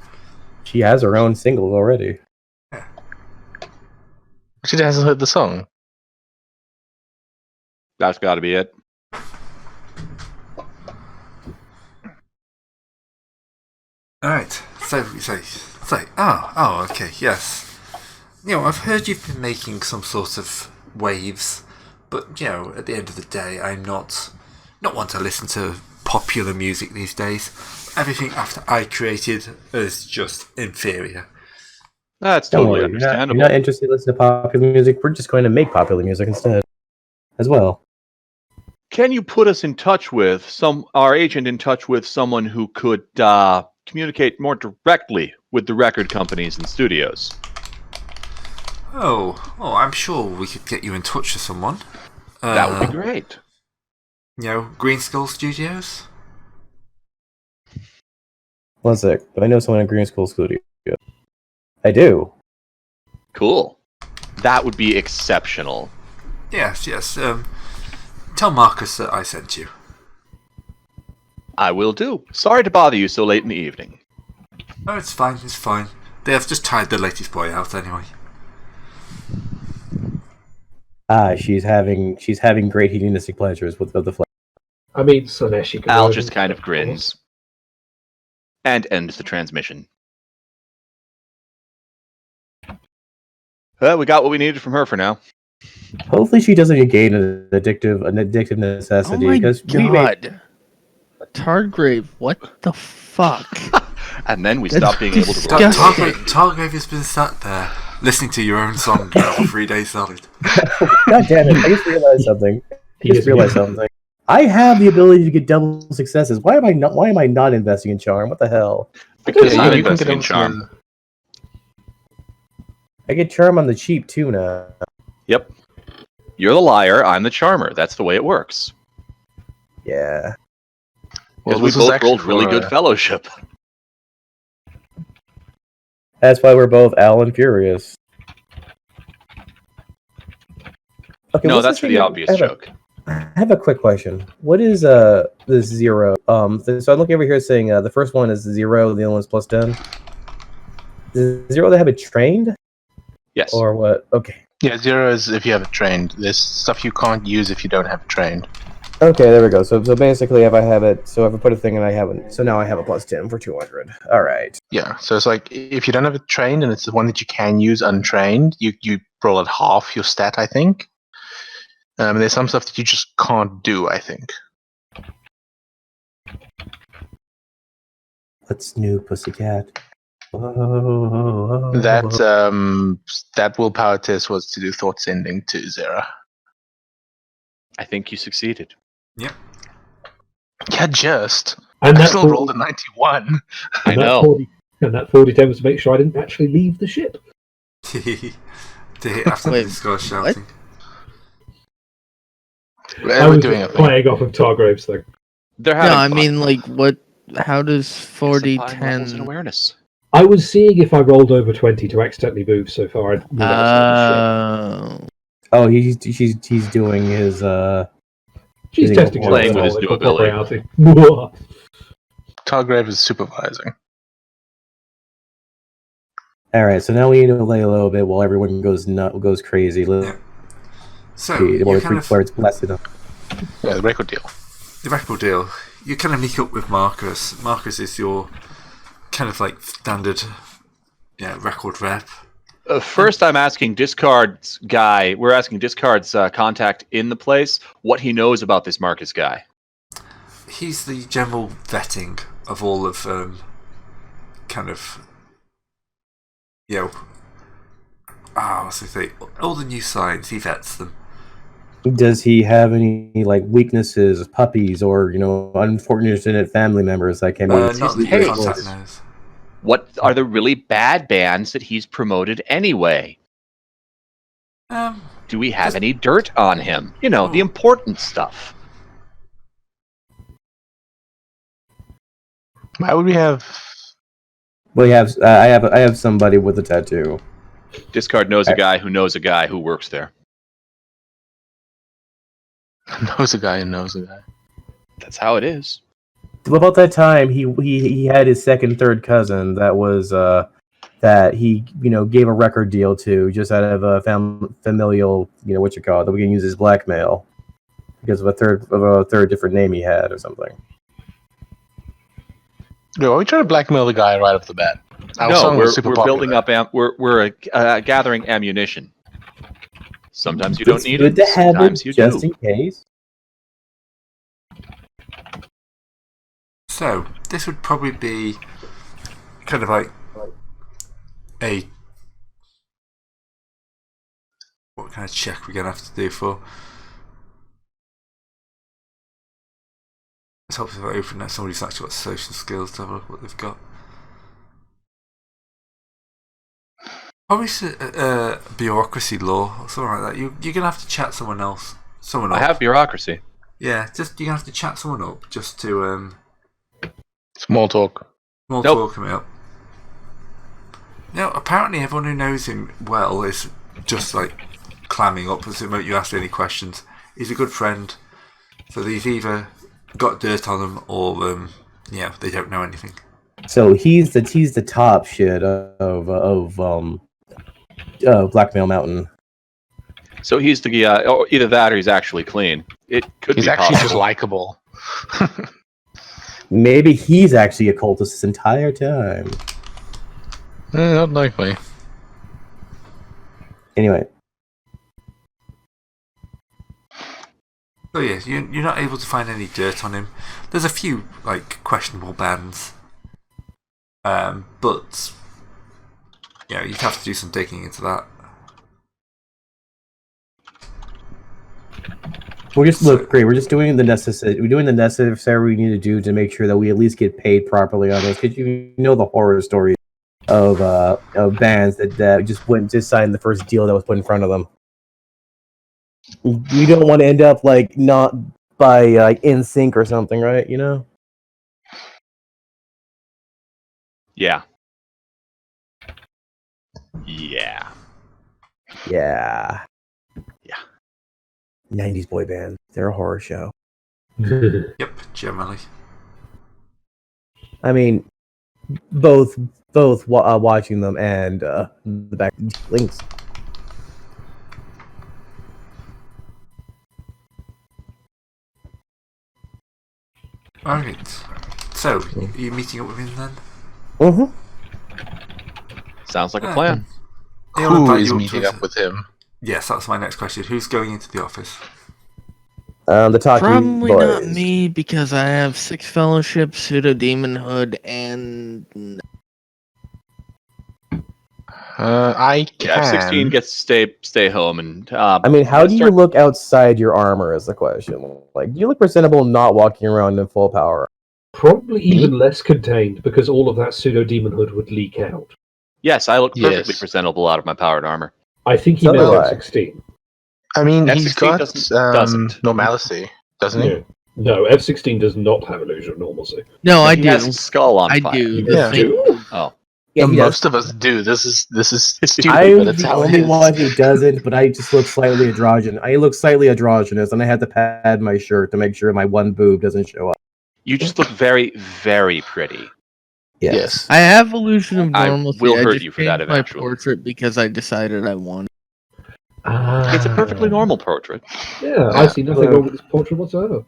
She has her own singles already. She hasn't heard the song. That's got to be it. Alright, so okay, yes. I've heard you've been making some sort of waves, but at the end of the day, I'm not one to listen to popular music these days. Everything after I created is just inferior. That's Don't totally worry, you're understandable. not interested in listening to popular music. We're just going to make popular music instead. as well. Can you put us in touch with our agent in touch with someone who could communicate more directly with the record companies and studios? I'm sure we could get you in touch with someone. That would be great. Green Skull Studios? One sec. Do I know someone in Green School Studio? I do. Cool. That would be exceptional. Yes. Tell Marcus that I sent you. I will do. Sorry to bother you so late in the evening. Oh, it's fine. They have just tied the latest boy out anyway. She's having great hedonistic pleasures with the flesh. I mean, Slaneshi. Al just kind of grins and ends the transmission. We got what we needed from her for now. Hopefully, she doesn't gain an addictive necessity. Oh my because god. Targrave, what the fuck? And then we That's stopped being able to disgusting. roll. Targrave has been sat there listening to your own song for 3 days solid. God damn it! I just realized something. I have the ability to get double successes. Why am I not investing in charm? What the hell? Because I'm you can investing get in charm. I get charm on the cheap too now. Yep. You're the liar, I'm the charmer. That's the way it works. Yeah. Because this we was both actually rolled really for, good fellowship. That's why we're both Al and Furious. Okay, No, what's that's for thing the that- obvious joke. I have a quick question. What is this zero? So I'm looking over here saying the first one is 0, the other one is +10. Does 0 they have it trained? Yes. Or what? Okay. Yeah, 0 is if you have it trained. There's stuff you can't use if you don't have it trained. Okay, there we go. So basically, if I have it, so if I put a thing and I haven't, so now I have a +10 for 200. All right. Yeah, so it's like if you don't have it trained and it's the one that you can use untrained, you roll at half your stat, I think. There's some stuff that you just can't do, I think. What's new, pussycat? Oh. That willpower test was to do thought sending to Zera. I think you succeeded. Yep. Yeah, just. And I that still rolled a 91. I know. That 4010 was to make sure I didn't actually leave the ship. To hit after Wait, this guy shouting. I We're was doing a just thing. playing off of Targrave's thing. They're No, having I fun. mean, like, what? How does Supplying levels in 4010? awareness. I was seeing if I rolled over 20 to accidentally move so far. I knew that was the Oh, he's doing his ship. She's he's testing playing her with his new physical ability. propriety. Targrave is supervising. All right. So now we need to delay a little bit while everyone goes crazy. Yeah. So, See, you while kind where of, it's blasted up. Yeah, the record deal. the record deal, you kind of meet up with Marcus. Marcus is your kind of like standard record rep. First, I'm asking Discard's guy. We're asking Discard's contact in the place what he knows about this Marcus guy. He's the general vetting of all of what's I say? All the new signs, he vets them. Does he have any like weaknesses, puppies, or unfortunate family members that can be? Not that Hey. your contact knows. What are the really bad bands that he's promoted anyway? Do we have any dirt on him? The important stuff. Why would we have... Well, I have somebody with a tattoo. Discard knows a guy who works there. knows a guy who knows a guy. That's how it is. About that time, he had his second, third cousin that was that he gave a record deal to just out of a familial that we can use as blackmail because of a third different name he had or something. Yeah, why are we trying to blackmail the guy right off the bat? Our song was super we're popular. building up. We're gathering ammunition. Sometimes you don't It's need good it. to have Sometimes it you just do. in case. So, this would probably be kind of like a... What kind of check we're going to have to do for... It helps if I open that somebody's actually got social skills to have a look at what they've got. Obviously, bureaucracy law or something like that. You're gonna have to chat someone up. I have bureaucracy. Yeah, just you're gonna have to chat someone up just to Small talk. talk him up. No, apparently everyone who knows him well is just like clamming up as the moment you ask any questions. He's a good friend, so they've either got dirt on them or they don't know anything. So he's the top shit of Blackmail Mountain. So he's the either that or he's actually clean. It could He's be actually possible. just likable. Maybe he's actually a cultist this entire time. Not likely. Anyway, So yeah, you're not able to find any dirt on him. There's a few like questionable bands, but you'd have to do some digging into that. we're just doing the necessary. We're doing the necessary we need to do to make sure that we at least get paid properly on this. Because you know the horror stories of bands that just signed the first deal that was put in front of them. You don't want to end up like not by in sync or something, right? You know. Yeah. Yeah. Yeah. Yeah. 90s boy band. They're a horror show. Yep, generally. I mean, both watching them and the back links. Alright. So, are you meeting up with him then? Mm-hmm. Sounds like a plan. He'll Who invite is you meeting up with him? Yes, that's my next question. Who's going into the office? The talking Probably boys. not me because I have 6 fellowships, pseudo demon hood, and I can. F-16 gets to stay home and. I mean, how do you look outside your armor? Is the question. Like, do you look presentable not walking around in full power? Probably even less contained because all of that pseudo demon hood would leak out. Yes, I look perfectly Yes. presentable out of my powered armor. I think he So meant do I. F-16. I mean, he's F-16 got doesn't. normalcy, doesn't he? Yeah. No, F-16 does not have illusion of normalcy. no, I He do. has his skull on I fire. do. Yeah. The thing- Oh. Yeah, he does. Most of us do. This is stupid, I'm but it's the how it only is. one who doesn't, but I just look slightly androgynous. I look slightly androgynous, and I had to pad my shirt to make sure my one boob doesn't show up. You just look very, very pretty. Yes. I have illusion of I normalcy. will hurt just you for that changed my eventually. portrait because I decided I wanted. It's a perfectly normal portrait. Yeah, I see nothing wrong with this portrait whatsoever.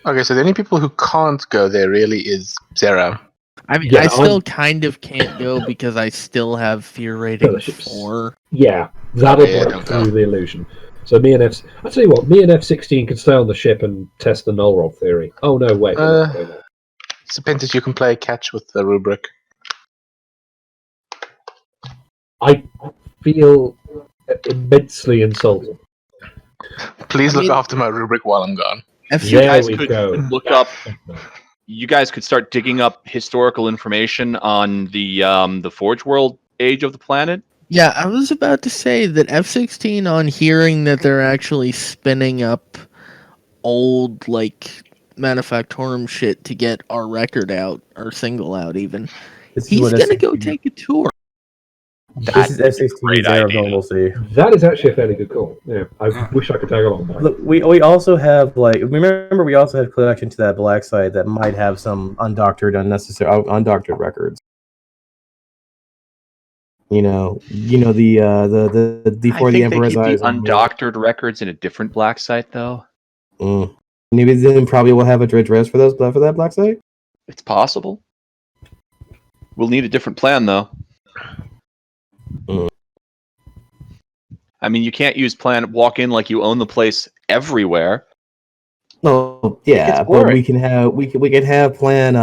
Okay, so the only people who can't go there really is Zera. I mean, Yeah, I still I'm- kind of can't go because I still have fear rating Fellowships. 4. Yeah, that'll Okay, yeah, break don't through go. the illusion. So me and I tell you what, me and F-16 can stay on the ship and test the null rod theory. Oh no, wait. we're not doing that. Serpentis, you can play catch with the rubric. I feel immensely insulted. Please I look mean- after my rubric while I'm gone. FC There guys we could go. look up. You guys could start digging up historical information on the Forge World age of the planet. Yeah, I was about to say that F-16, on hearing that they're actually spinning up old, like, Manufactorum shit to get our record out, our single out even, This he's what gonna F-16 go take a tour. This is F-16's great era of idea. normalcy. That is actually a fairly good call. Yeah, I Yeah. wish I could tag along. But Look, we also have remember we also have connection to that black site that might have some undoctored records. You know the I before the think they Emperor's keep the eyes. undoctored records in a different black site, though. Maybe then probably we'll have a address for that black site. It's possible. We'll need a different plan, though. Mm. I mean, you can't use plan walk in like you own the place everywhere. Oh yeah, It's but boring. we can have plan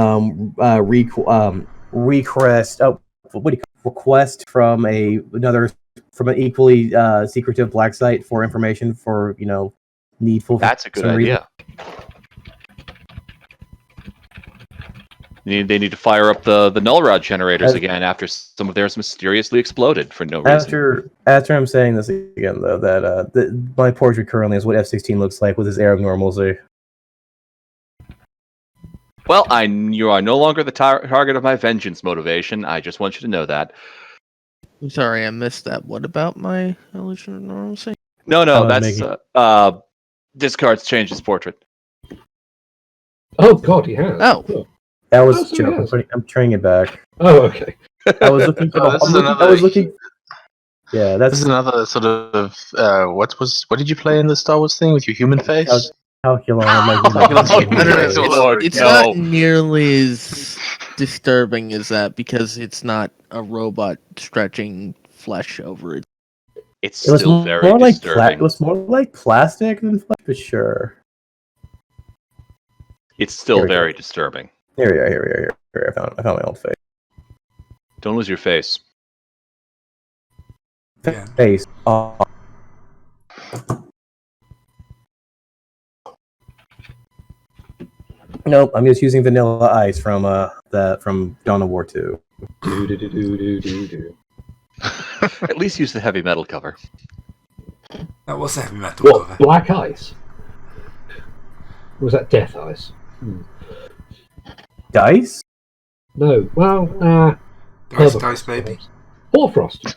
request. Oh, what do you call request from an equally secretive black site for information for needful. That's a good some reason. idea. They need to fire up the null rod generators again after some of theirs mysteriously exploded for no reason. After I'm saying this again, though, that my portrait currently is what F-16 looks like with his air of normalcy. Well, you are no longer the target of my vengeance motivation. I just want you to know that. I'm sorry, I missed that. What about my illusion of normalcy? No, I was that's Discard's changed his portrait. Oh God, he has. Oh. That was Oh, a so joke. yes. I'm turning it back. Oh, okay. I was looking for This is another. Yeah, This that's is another sort of. What did you play in the Star Wars thing with your human face? Calculon. My Calculon. I don't know. Thanks, Lord, It's no. not nearly as disturbing as that because it's not a robot stretching flesh over it. It's It was still very more like disturbing. it was more like plastic than flesh, for sure. It's still Here we go. very disturbing. Here we are. I found my old face. Don't lose your face. Yeah. Face. Oh. Nope, I'm just using Vanilla Ice from Dawn of War 2. Do. At least use the heavy metal cover. That was a heavy metal What? cover. Black ice? Or was that death ice? Dice? No. Well, Dice, baby. Hoarfrost.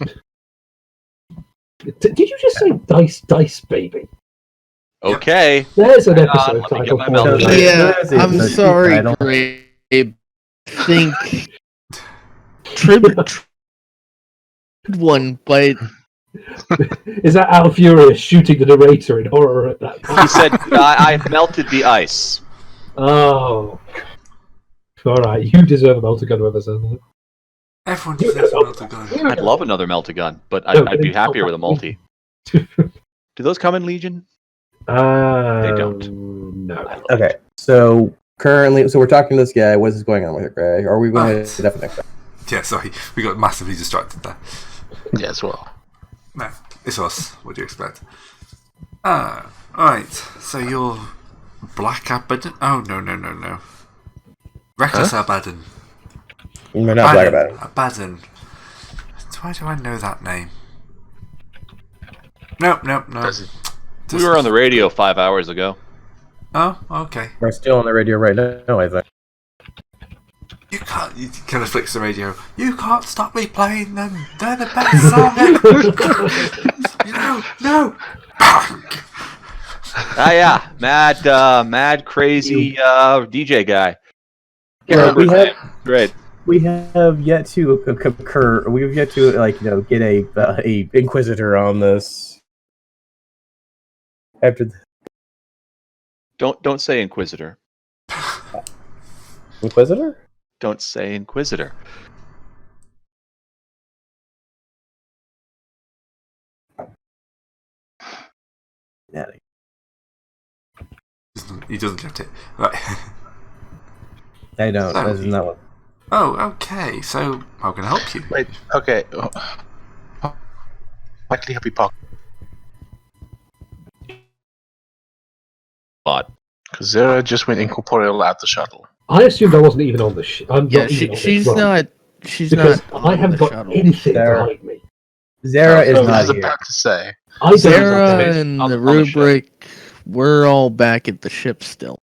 Did you just say dice, baby? Okay. There's an Hang on, episode let me title get my for mouth you. shut. Yeah, I'm sorry, Grabe. Think tribute one, but Is that Al Furious shooting the narrator in horror at that point? He said, I've melted the ice. Oh. Alright, you deserve a melter gun whoever says that. Everyone deserves a melted gun. I'd love another meltagun, but No, I'd be it's happier not with a that multi. Do those come in Legion? They don't. No. Okay, so currently, we're talking to this guy. What is going on with it, Greg? Are we going to definitely next time? Yeah, sorry. We got massively distracted there. Yeah, as well. No, it's us. What do you expect? Right. So you're Black Abaddon? Oh, no. Reckless Abaddon. We're not black about it. Abaddon. Why do I know that name? No. We were on the radio 5 hours ago. Oh, okay. We're still on the radio right now, I think. You can't. You kind of flicks the radio. You can't stop me playing them. They're the best song. No. Yeah, mad, crazy DJ guy. Yeah, Great. we have yet to concur. We've yet to get a Inquisitor on this. After Don't say Inquisitor. Inquisitor? Don't say Inquisitor. Yeah. He doesn't get it. Right. I don't. So, That's not what. Oh, okay. So, how can I help you? Wait, okay. Likely happy pocket. But Because Zera just went incorporeal at the shuttle. I assumed I wasn't even on the ship. yeah, she's not. She's because not. I on haven't the got shuttle. anything There. behind me. Zara is I not was here. about to say. I don't Sarah know. and on the the ship. rubric, we're all back at the ship still.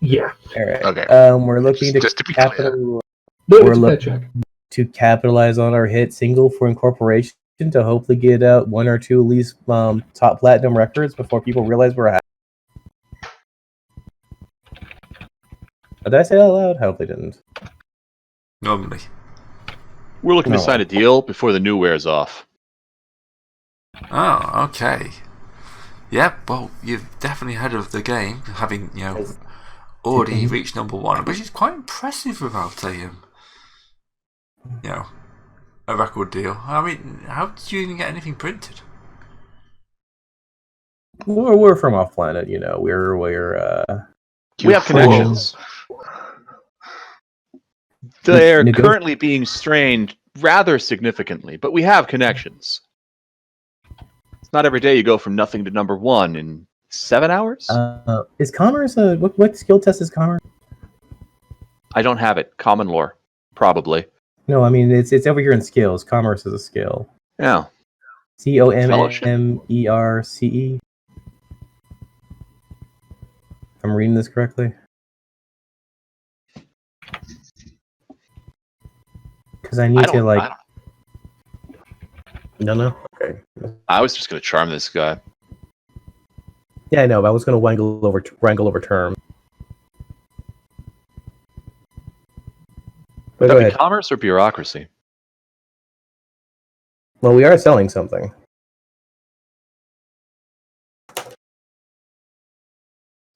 Yeah. All right. Okay. We're looking to Just to be clear. capital No, We're it's a fair looking- check. to capitalize on our hit single for incorporation to hopefully get out one or two at least top platinum records before people realize we're. Did I say that out loud? I hope they didn't. Normally. we're looking to No. sign a deal before the new wears off. Oh, okay. Yep. Well, you've definitely ahead of the game, having already reached number one, which is quite impressive without a record deal. I mean, how did you even get anything printed? We're from off planet, We're We have connections. They're currently being strained rather significantly, but we have connections. It's not every day you go from nothing to number one in 7 hours. Is Commerce what skill test is Commerce? I don't have it. Common lore, probably. No, I mean it's over here in skills. Commerce is a skill. Yeah. COMMERCE. If I'm reading this correctly. Because I need to like. No. Okay. I was just gonna charm this guy. Yeah, I know. But I was going to wrangle over term. Would But go that be ahead. commerce or bureaucracy? Well, we are selling something.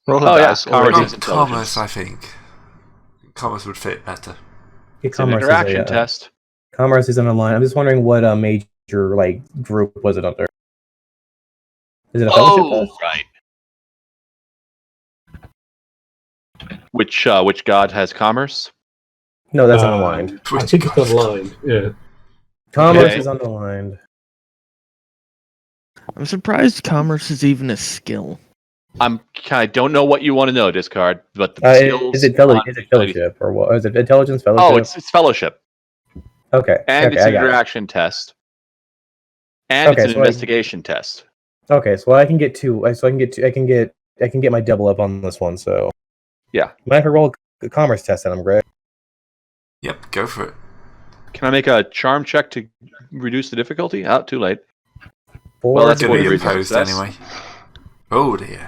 Roll Oh, a yeah, dice. commerce already. is intelligence. Commerce, I think. Commerce would fit better. Yeah, It's an commerce interaction is test. Commerce is on the line. I'm just wondering what major like group was it under? Is it a fellowship test? Right. Which god has commerce? No, that's unaligned. I think it's unaligned. Yeah. Commerce Okay. is unaligned. I'm surprised commerce is even a skill. I don't know what you want to know, discard, but the skills. Is it fellowship or what? Is it intelligence fellowship? Oh, it's fellowship, okay. and it's I an got it. interaction test, and Okay, it's an so investigation test. Okay, so I can get two. So I can get my double up on this one. So Yeah. might have to roll a commerce test, and I'm great. Yep, go for it. Can I make a charm check to reduce the difficulty? Oh, too late. Four. Well, that's Gonna be 43 imposed success. anyway. Oh dear.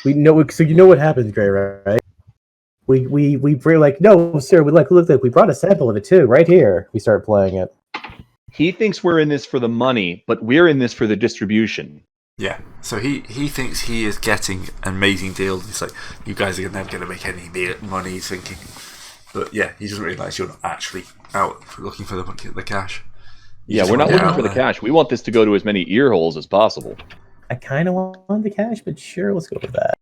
We know. So you know what happens, Gray, right? We're like, no, sir. We look like we brought a sample of it too, right here. We start playing it. He thinks we're in this for the money, but we're in this for the distribution. Yeah. So he thinks he is getting an amazing deal. He's like, you guys are never going to make any money. He's thinking, but yeah, he doesn't realise you're not actually out looking for the cash. Yeah, we're not want to get looking out for the there. cash. We want this to go to as many ear holes as possible. I kind of want the cash, but sure, let's go with that.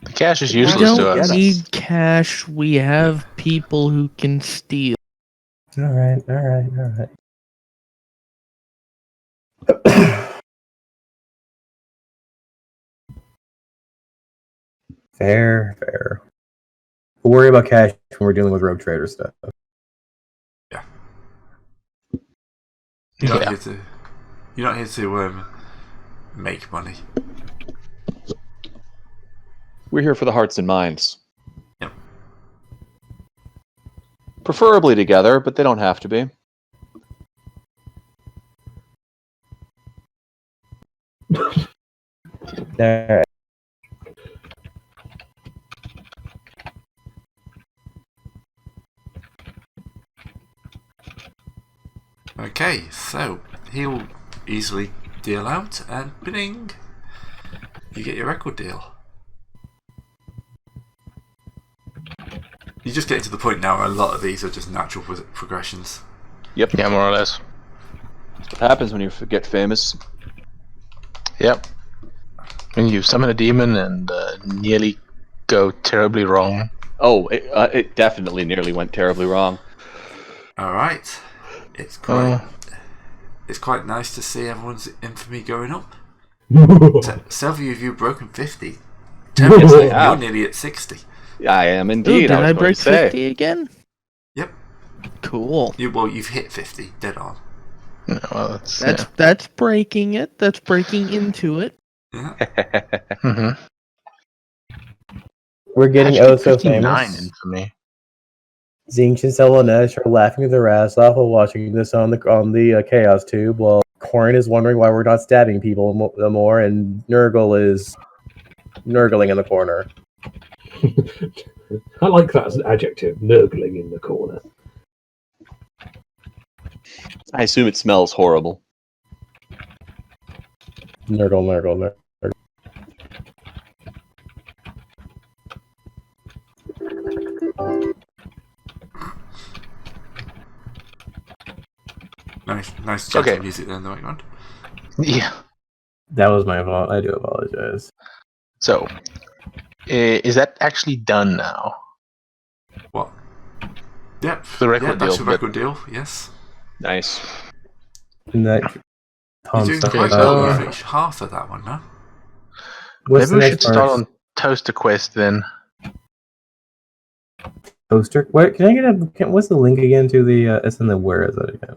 The cash is We useless to don't us. need cash. We have people who can steal. All right. Fair. We'll worry about cash when we're dealing with rogue trader stuff. Yeah. You're not Yeah. here to make money. We're here for the hearts and minds. Yep. Preferably together, but they don't have to be. All right. Okay, so he'll easily deal out, and bing, you get your record deal. You just get to the point now where a lot of these are just natural progressions. Yep. Yeah, more or less. That's what happens when you get famous. Yep. When you summon a demon and nearly go terribly wrong. Oh, it definitely nearly went terribly wrong. All right, it's quite nice to see everyone's infamy going up. Several of you have broken 50. Yes, they You're have. nearly at 60. I am Ooh, indeed. did I was I going break to say. 50 again? Yep. Cool. You've hit 50, dead on. No, well, that's That's breaking it. That's breaking into it. Yeah. Mm-hmm. We're getting Actually, oh so 59 famous. infamy. Zinch and Selenesh are laughing their ass off while watching this on the Chaos Tube, while Corin is wondering why we're not stabbing people more, and Nurgle is nurgling in the corner. I like that as an adjective, nurgling in the corner. I assume it smells horrible. Nurgle. Nice gentle Okay. music there in the background. Yeah. That was my fault. I do apologize. So, is that actually done now? What? Yep. The record that's deal, a record deal, yes. Nice. And that You're doing stuff quite about, well. You've reached half of that one now. what's Maybe the we next should start part? on Toaster Quest then. Toaster. What? Can I get a? What's the link again to the? It's in the. Where is it again?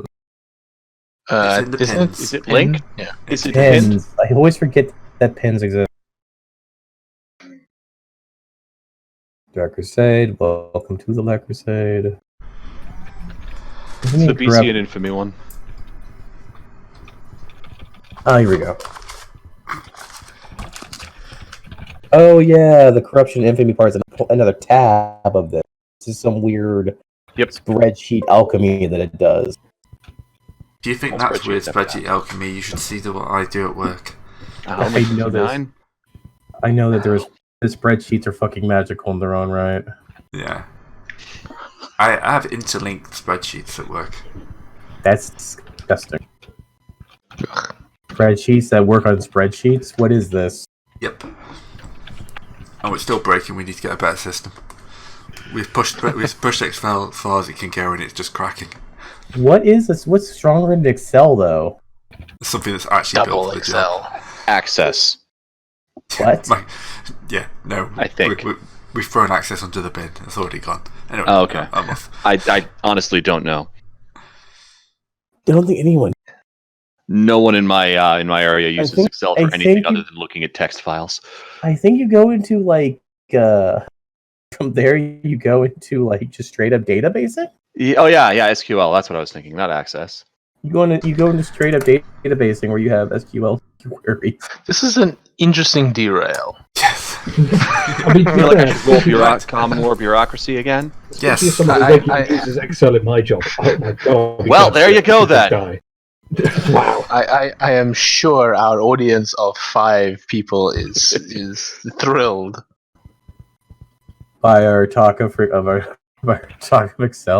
It's in the Isn't pins. Is it pin? linked? Yeah. Is it pinned? Pins. I always forget that pins exist. Dark Crusade. Welcome to the Black Crusade. It's the BC and Infamy one. Oh, here we go. Oh yeah, the corruption and infamy part is another tab of this. This is some weird spreadsheet alchemy that it does. Do you think All that's spreadsheets weird have spreadsheet tabs. alchemy? You should see what I do at work. How I much? know this. 59? I know that the spreadsheets are fucking magical in their own right. Yeah. I have interlinked spreadsheets at work. That's disgusting. Spreadsheets that work on spreadsheets? What is this? Yep. Oh, it's still breaking. We need to get a better system. We've pushed Excel as far as it can go, and it's just cracking. What is this? What's stronger than Excel, though? It's something that's actually Double built for the job. Excel. Access. What? Yeah, no. I think. We've thrown access under the bin. It's already gone. Anyway, Oh, okay. I'm off. I honestly don't know. I don't think anyone. No one in my area uses think- Excel I for anything think other you- than looking at text files. I think you go into from there you go into just straight up databasing. Yeah, SQL. That's what I was thinking, not Access. You go into straight up databasing where you have SQL queries. This is an interesting derail. Yes. I mean, I feel like I should roll common war bureaucracy again. Yes. If someone who regularly uses Excel in my job. Oh my god. Well, there you go then. Die. Wow. I am sure our audience of 5 people is thrilled. By our talk of Excel.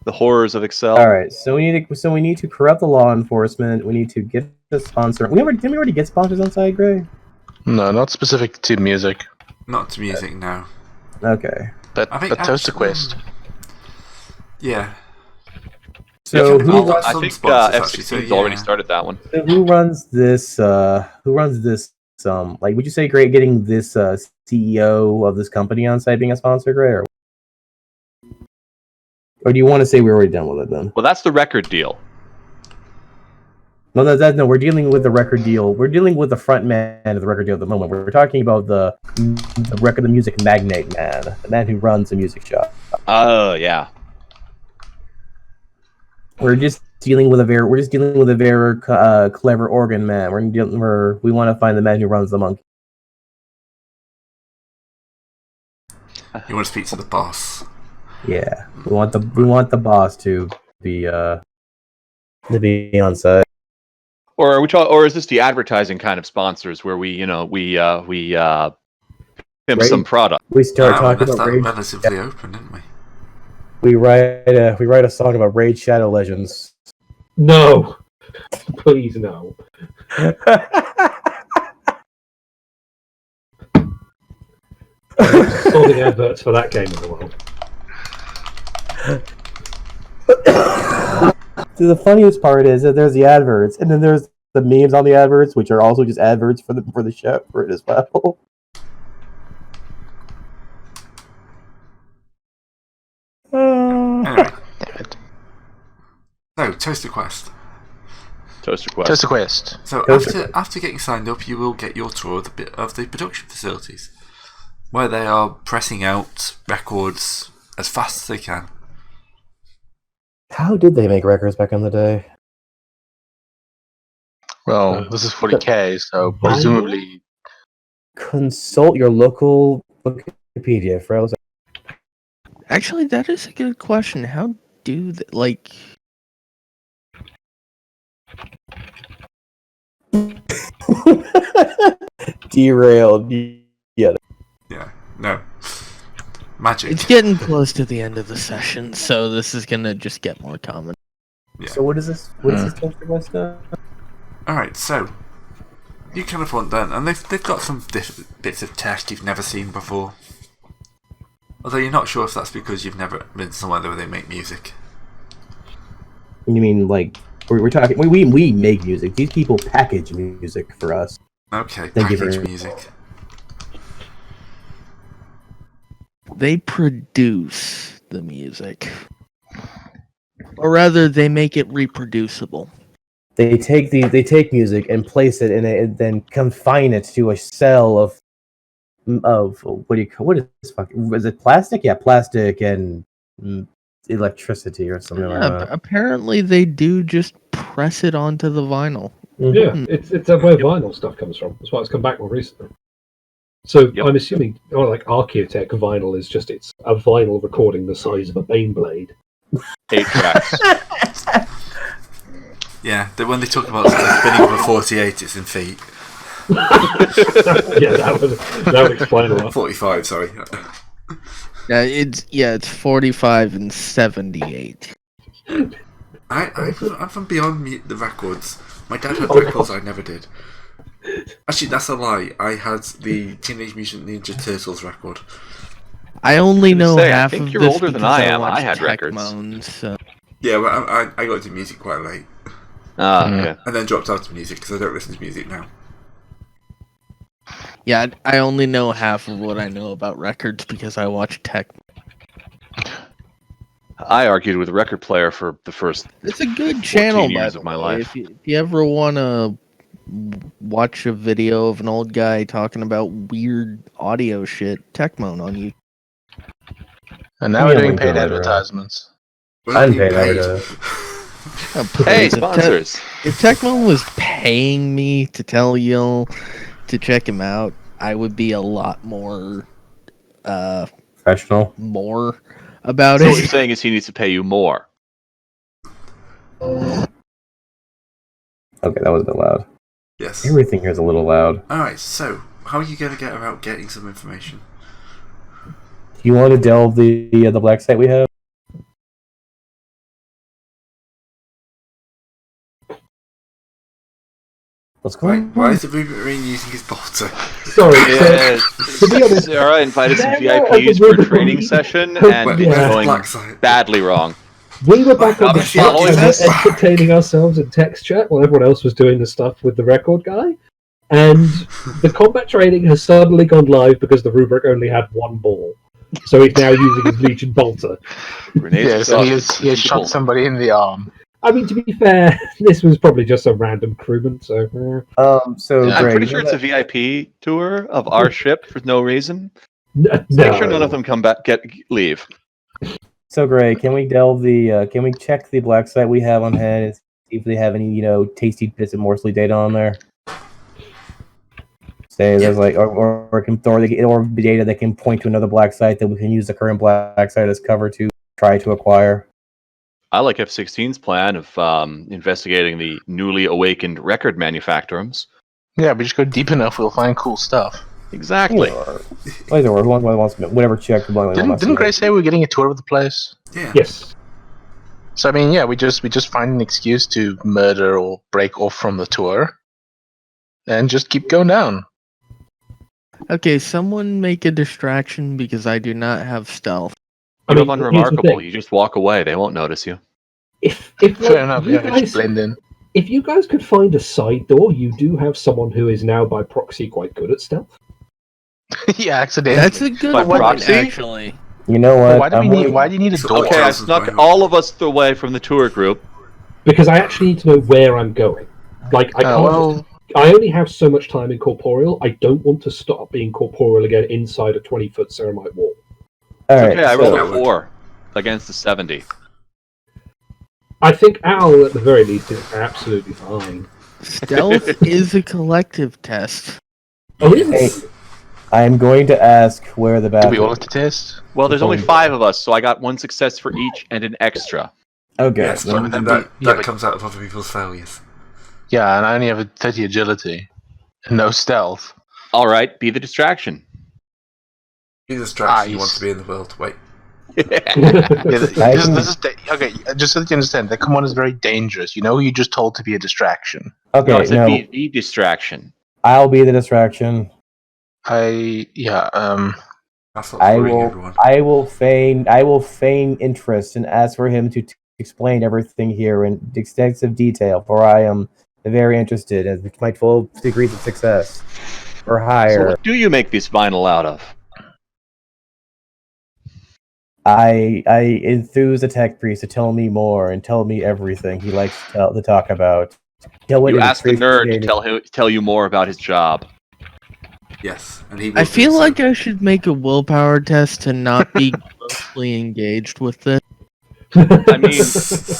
The horrors of Excel. All right, so we need to corrupt the law enforcement. We need to get the sponsor. Didn't we already get sponsors on site, Gray? No, not specific to music, Not to music, no. Okay. but I think Toaster actually- Quest. So Yeah. Yeah, who I'll- runs, I some think sponsors, actually, so F16's already yeah. started that one. who runs this? Who runs this? Would you say Gray getting this CEO of this company on site being a sponsor, Gray, or do you want to say we're already done with it then? Well, that's the record deal. No, no, we're dealing with the record deal. We're dealing with the front man of the record deal at the moment. We're talking about the music magnate man, the man who runs a music shop. Oh, yeah. We're just dealing with a very clever organ man. We want to find the man who runs the monkey. You want to speak to the boss. Yeah, we want the boss to be on site. Or are we or is this the advertising kind of sponsors where we pimp some product? We start talking left about that Raid. relatively open, didn't we? We write a song about Raid Shadow Legends. No. Please no. All the adverts for that game in the world. So the funniest part is that there's the adverts, and then there's the memes on the adverts, which are also just adverts for the show for it as well. Anyway. Damn it. So, Toaster Quest. Toaster Quest. Toaster Quest. So Toaster after getting signed up, you will get your tour of the production facilities, where they are pressing out records as fast as they can. How did they make records back in the day? Well, this is 40K, so presumably Consult your local Wikipedia, fellas. Actually, that is a good question. How do Derailed. Yeah. Yeah, no. Magic. It's getting close to the end of the session, so this is gonna just get more common. Yeah. So what is this? What is this Toaster Quest now? Alright, so you kind of want that, and they've got some bits of tech you've never seen before. Although you're not sure if that's because you've never been somewhere where they make music. You mean we're talking? We make music. These people package music for us. Okay, Thank you package very- music. They produce the music. Or rather, they make it reproducible. They take music and place it in it, and then confine it to a cell of what do you call, what is it, plastic? Yeah, plastic and electricity or something like that. Apparently they do just press it onto the vinyl. Yeah, it's where vinyl stuff comes from. That's why it's come back more recently. So I'm assuming, like Archaeotech vinyl is just it's a vinyl recording the size of a Baneblade. 8 tracks. Yeah, when they talk about spinning of a 48, it's in feet. Yeah, that would explain a lot. 45, sorry. It's 45 and 78. I'm from beyond the records. My dad had records I never did. Actually, that's a lie. I had the Teenage Mutant Ninja Turtles record. I only know half I think of you're this older than because I am. watched I had Tech records. Moans, so. Yeah, well, I got into music quite late. Okay. And then dropped out of music because I don't listen to music now. Yeah, I only know half of what I know about records because I watch Tech. I argued with a record player for the first. It's a good channel, 14 by years the of my way. life. If you ever want to watch a video of an old guy talking about weird audio shit, Techmoan on YouTube. And now we're doing link paid that later on. advertisements. We're not being Unpaid paid. Hey, If sponsors! If Techmoan was paying me to tell y'all to check him out, I would be a lot more Professional. about So what you're it. saying is he needs to pay you more. Okay, that was a bit loud. Yes. Everything here is a little loud. Alright, so, how are you going to get about getting some information? Do you want to delve the black site we have? What's going Why on? is the Marine using his bolter? Sorry, Yeah, to be honest, Sarah invited some Never VIPs for a ever training believe- session, Where's and the it's black going site? badly wrong. we were back on Are the they chat following and this? entertaining ourselves in text chat while everyone else was doing the stuff with the record guy. And the combat training has suddenly gone live because the rubric only had one ball. So he's now using his Legion bolter. Grenades Yeah, so exhausted. he has shot somebody in the arm. I mean, to be fair, this was probably just some random crewman, so... So I'm Greg, pretty sure it's a VIP tour of our ship for no reason. No. Make sure none of them come back. Leave. So Greg, can we delve the? Can we check the black site we have on hand and see if they have any, tasty bits of Morsley data on there? Say there's like, or data that can point to another black site that we can use the current black site as cover to try to acquire. I like F-16's plan of investigating the newly awakened record manufacturers. Yeah, we just go deep enough, we'll find cool stuff. Exactly. Either or, who wants to, whatever check. Didn't Grace say we were getting a tour of the place? Yeah. Yes. So I mean, yeah, we just find an excuse to murder or break off from the tour, and just keep going down. Okay, someone make a distraction because I do not have stealth. I You're mean, here's the unremarkable. thing. You just walk away. They won't notice you. If Fair enough. you Yeah, we guys, just blend in. if you guys could find a side door, you do have someone who is now by proxy quite good at stealth. Yeah, accidentally. That's a good By one, proxy? actually. You know what? Why do you need a So- door? Okay, I Thousands snuck by all of us away from the tour group. Because I actually need to know where I'm going. Like, I can't. well, I only have so much time in corporeal. I don't want to stop being corporeal again inside a 20-foot ceramite wall. All It's right, okay, I so- rolled a 4 against the 70. I think Al, at the very least, is absolutely fine. Stealth is a collective test. Oh, is Hey, it? I'm going to ask where the do we all bathroom. have to test? Well, there's only 5 of us, so I got 1 success for each and an extra. Okay. Yes, then- and then that but- comes out of other people's failures. Yeah, and I only have a 30 agility, and no stealth. All right, be the distraction. Be the distraction you Nice. want to be in the world. Wait. Yeah, this I is okay. Just so that you understand, the command is very dangerous. You know, you just told to be a distraction. Okay, No, I said no, be the distraction. I'll be the distraction. I That's not I worrying will. everyone. I will feign interest and ask for him to explain everything here in extensive detail, for I am very interested in my 12 degrees of success or So higher. what do you make this vinyl out of? I enthuse the tech priest to tell me more and tell me everything he likes to talk about. You ask the nerd to tell you more about his job. Yes, and he will I do feel so. like I should make a willpower test to not be grossly engaged with this. I mean,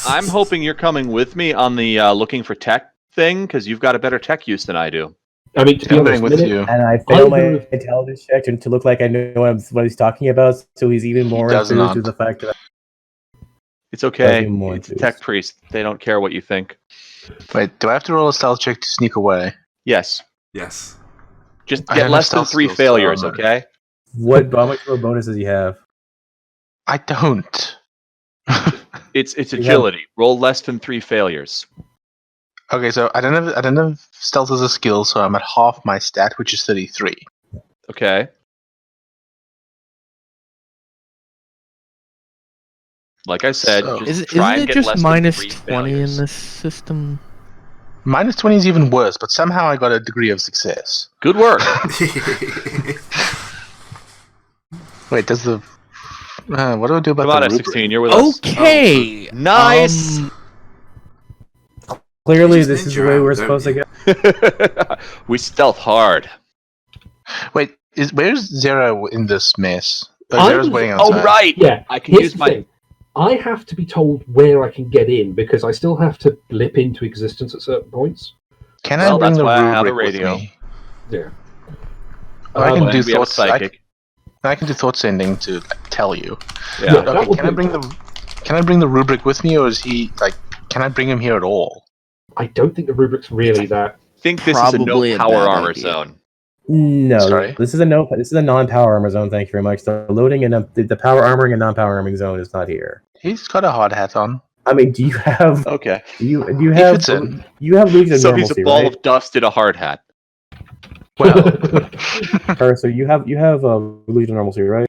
I'm hoping you're coming with me on the looking for tech thing, because you've got a better tech use than I do. I mean, to be I'm honest, going with you. And I fail my Either of- intelligence check to look like I know what he's talking about, so he's even more does enthused not. with the fact that It's okay. Doesn't more It's a enthused. tech priest. They don't care what you think. Wait, do I have to roll a stealth check to sneak away? Yes. Yes. Just I get don't less have than stealth 3 skills, so failures, I'm- okay? how much of a bonus does he have? I don't. It's have- agility. Roll less than 3 failures. Okay, so I don't have stealth as a skill, so I'm at half my stat, which is 33. Okay. Like I said, So- just Isn't try and it get just less minus than 3 20 failures. in this system? Minus 20 is even worse, but somehow I got a degree of success. Good work. Wait, does the... what do I do about Come on, the F16, rubric? you're with us. Okay. Nice. Clearly, You just this is ninja the way out, we're don't supposed to go. We stealth hard. Wait, where's Zero in this mess? I Zero's was- waiting Oh, outside. right. Yeah, I can here's use the my... thing. I have to be told where I can get in because I still have to blip into existence at certain points. Can Well, I bring that's the why I have a rubric with radio. me? Yeah. I can And do we have a thoughts. I psychic. can do thought sending to tell you. Yeah. That Okay, would can I be- bring the rubric with me, or is he like? Can I bring him here at all? I don't think the rubric's really that. I think this is a Probably no a power bad armor idea. zone. No, Sorry? this is a non-power armor zone. Thank you very much. The loading and the power armoring and non-power armoring zone is not here. He's got a hard hat on. I mean, do you have Okay. do you have fits in. you have Legion of So he's a Normalcy, ball right? of dust in a hard hat. Well, So you have Legion of Normalcy, right?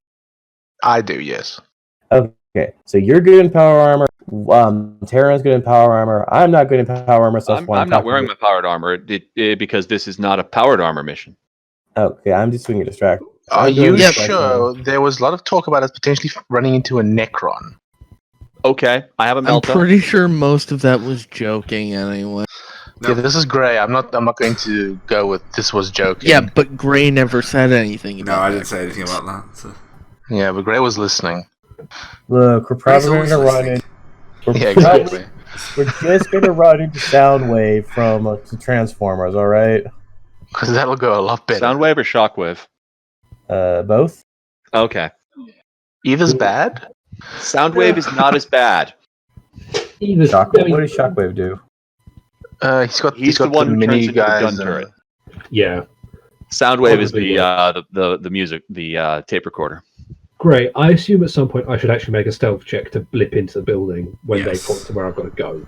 I do. Yes. Okay, so you're good in power armor. Terran's good in power armor. I'm not good in power armor. So that's why I'm not talking wearing to- my powered armor because this is not a powered armor mission. Okay, I'm just doing a distract. So Are I'm doing you this like, sure? There was a lot of talk about us potentially running into a Necron. Okay, I have a I'm meltdown. pretty sure most of that was joking anyway. No. Yeah, this is Gray. I'm not going to go with this was joking. Yeah, but Gray never said anything No, about I that. didn't say anything about that. So. Yeah, but Gray was listening. Look, we're Gray's probably going to always run listening. in. We're, Yeah, probably- exactly. we're just going to run into Soundwave from the Transformers. All right, Because that'll go a lot better. Soundwave or shockwave? both. Okay. Either's bad. Soundwave is not as bad. Either. Shockwave. I mean, What does Shockwave do? He's got the one who mini turns into a guys. gun turret. yeah. Soundwave is Probably the music, the tape recorder. Great. I assume at some point I should actually make a stealth check to blip into the building when Yes. they point to where I've got to go.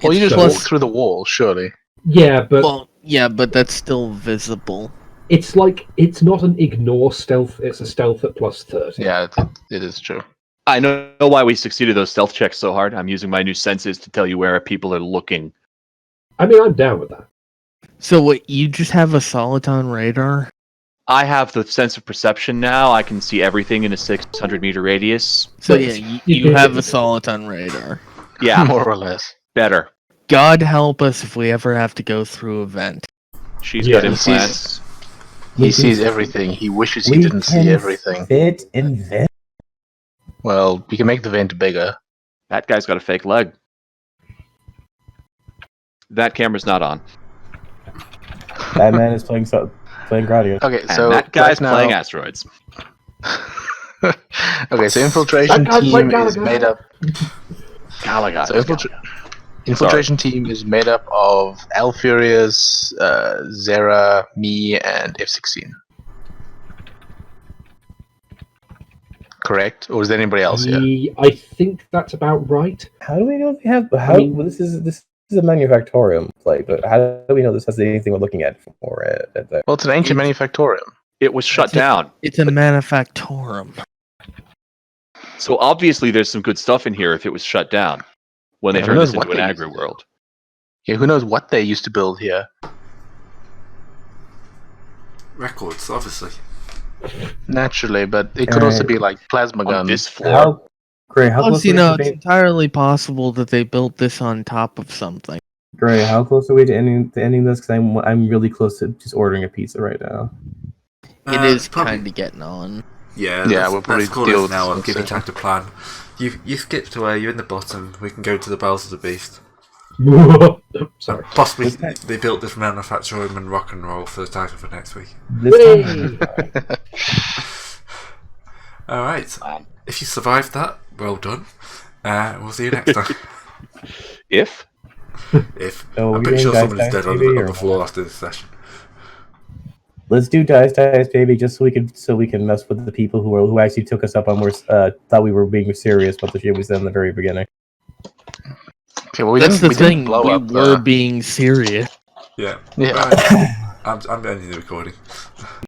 Well, you just Plus- walk through the wall, surely. Yeah, but Well, yeah, but that's still visible. it's like it's not an ignore stealth. It's a stealth at plus 30. Yeah, it is true. I know why we succeeded those stealth checks so hard. I'm using my new senses to tell you where people are looking. I mean, I'm down with that. So what, you just have a Soliton radar? I have the sense of perception now. I can see everything in a 600-meter radius. So But yeah, you have a Soliton radar. Yeah, More or less. better. God help us if we ever have to go through a vent. She's Yeah, got he sees- implants. He sees everything. He wishes he We didn't can see everything. Fit in this. Well, we can make the vent bigger. That guy's got a fake leg. That camera's not on. That man is playing Guardian. Okay, And so that guy's right now- playing asteroids. Okay, so infiltration That guy's team playing is Galaga. made up. Galaga. So infiltration team is made up of Alfurious, Zera, me, and F16. Correct, or is there anybody else here? I think that's about right. How do we know if we have? How mean- well, this is a manufactorium play, but how do we know this has anything we're looking at for it? Well, it's an ancient manufactorium. It was shut That's it. down. It's a manufactorum. So obviously there's some good stuff in here if it was shut down when they Yeah, who turned knows this into what an they agri used to world. Yeah, who knows what they used to build here? Records, obviously. Naturally, but it could also be like plasma On guns. this floor. Gray, how close Plus, you are we know, to it's being, entirely possible that they built this on top of something. Gray, how close are we to ending this? Because I'm really close to just ordering a pizza right now. It is probably. kind of getting on. Yeah, Yeah, let's, we'll probably let's call deal this with now. I'll this give you session. time to plan. You skipped away. You're in the bottom. We can go to the Bells of the Beast. Sorry. Possibly This time- they built this manufacturing and rock and roll for the title for next week. This time, All right. If you survived that, well done. We'll see you next time. If If So I'm we're pretty sure doing someone Dice is dead on Baby the or floor what? after this session. let's do Dice Baby, just so we can mess with the people who actually took us up on thought we were being serious about the shit we said in the very beginning. Okay, well, we That's didn't the thing. blow We up. were being serious. Yeah. Yeah. Right. I'm ending the recording.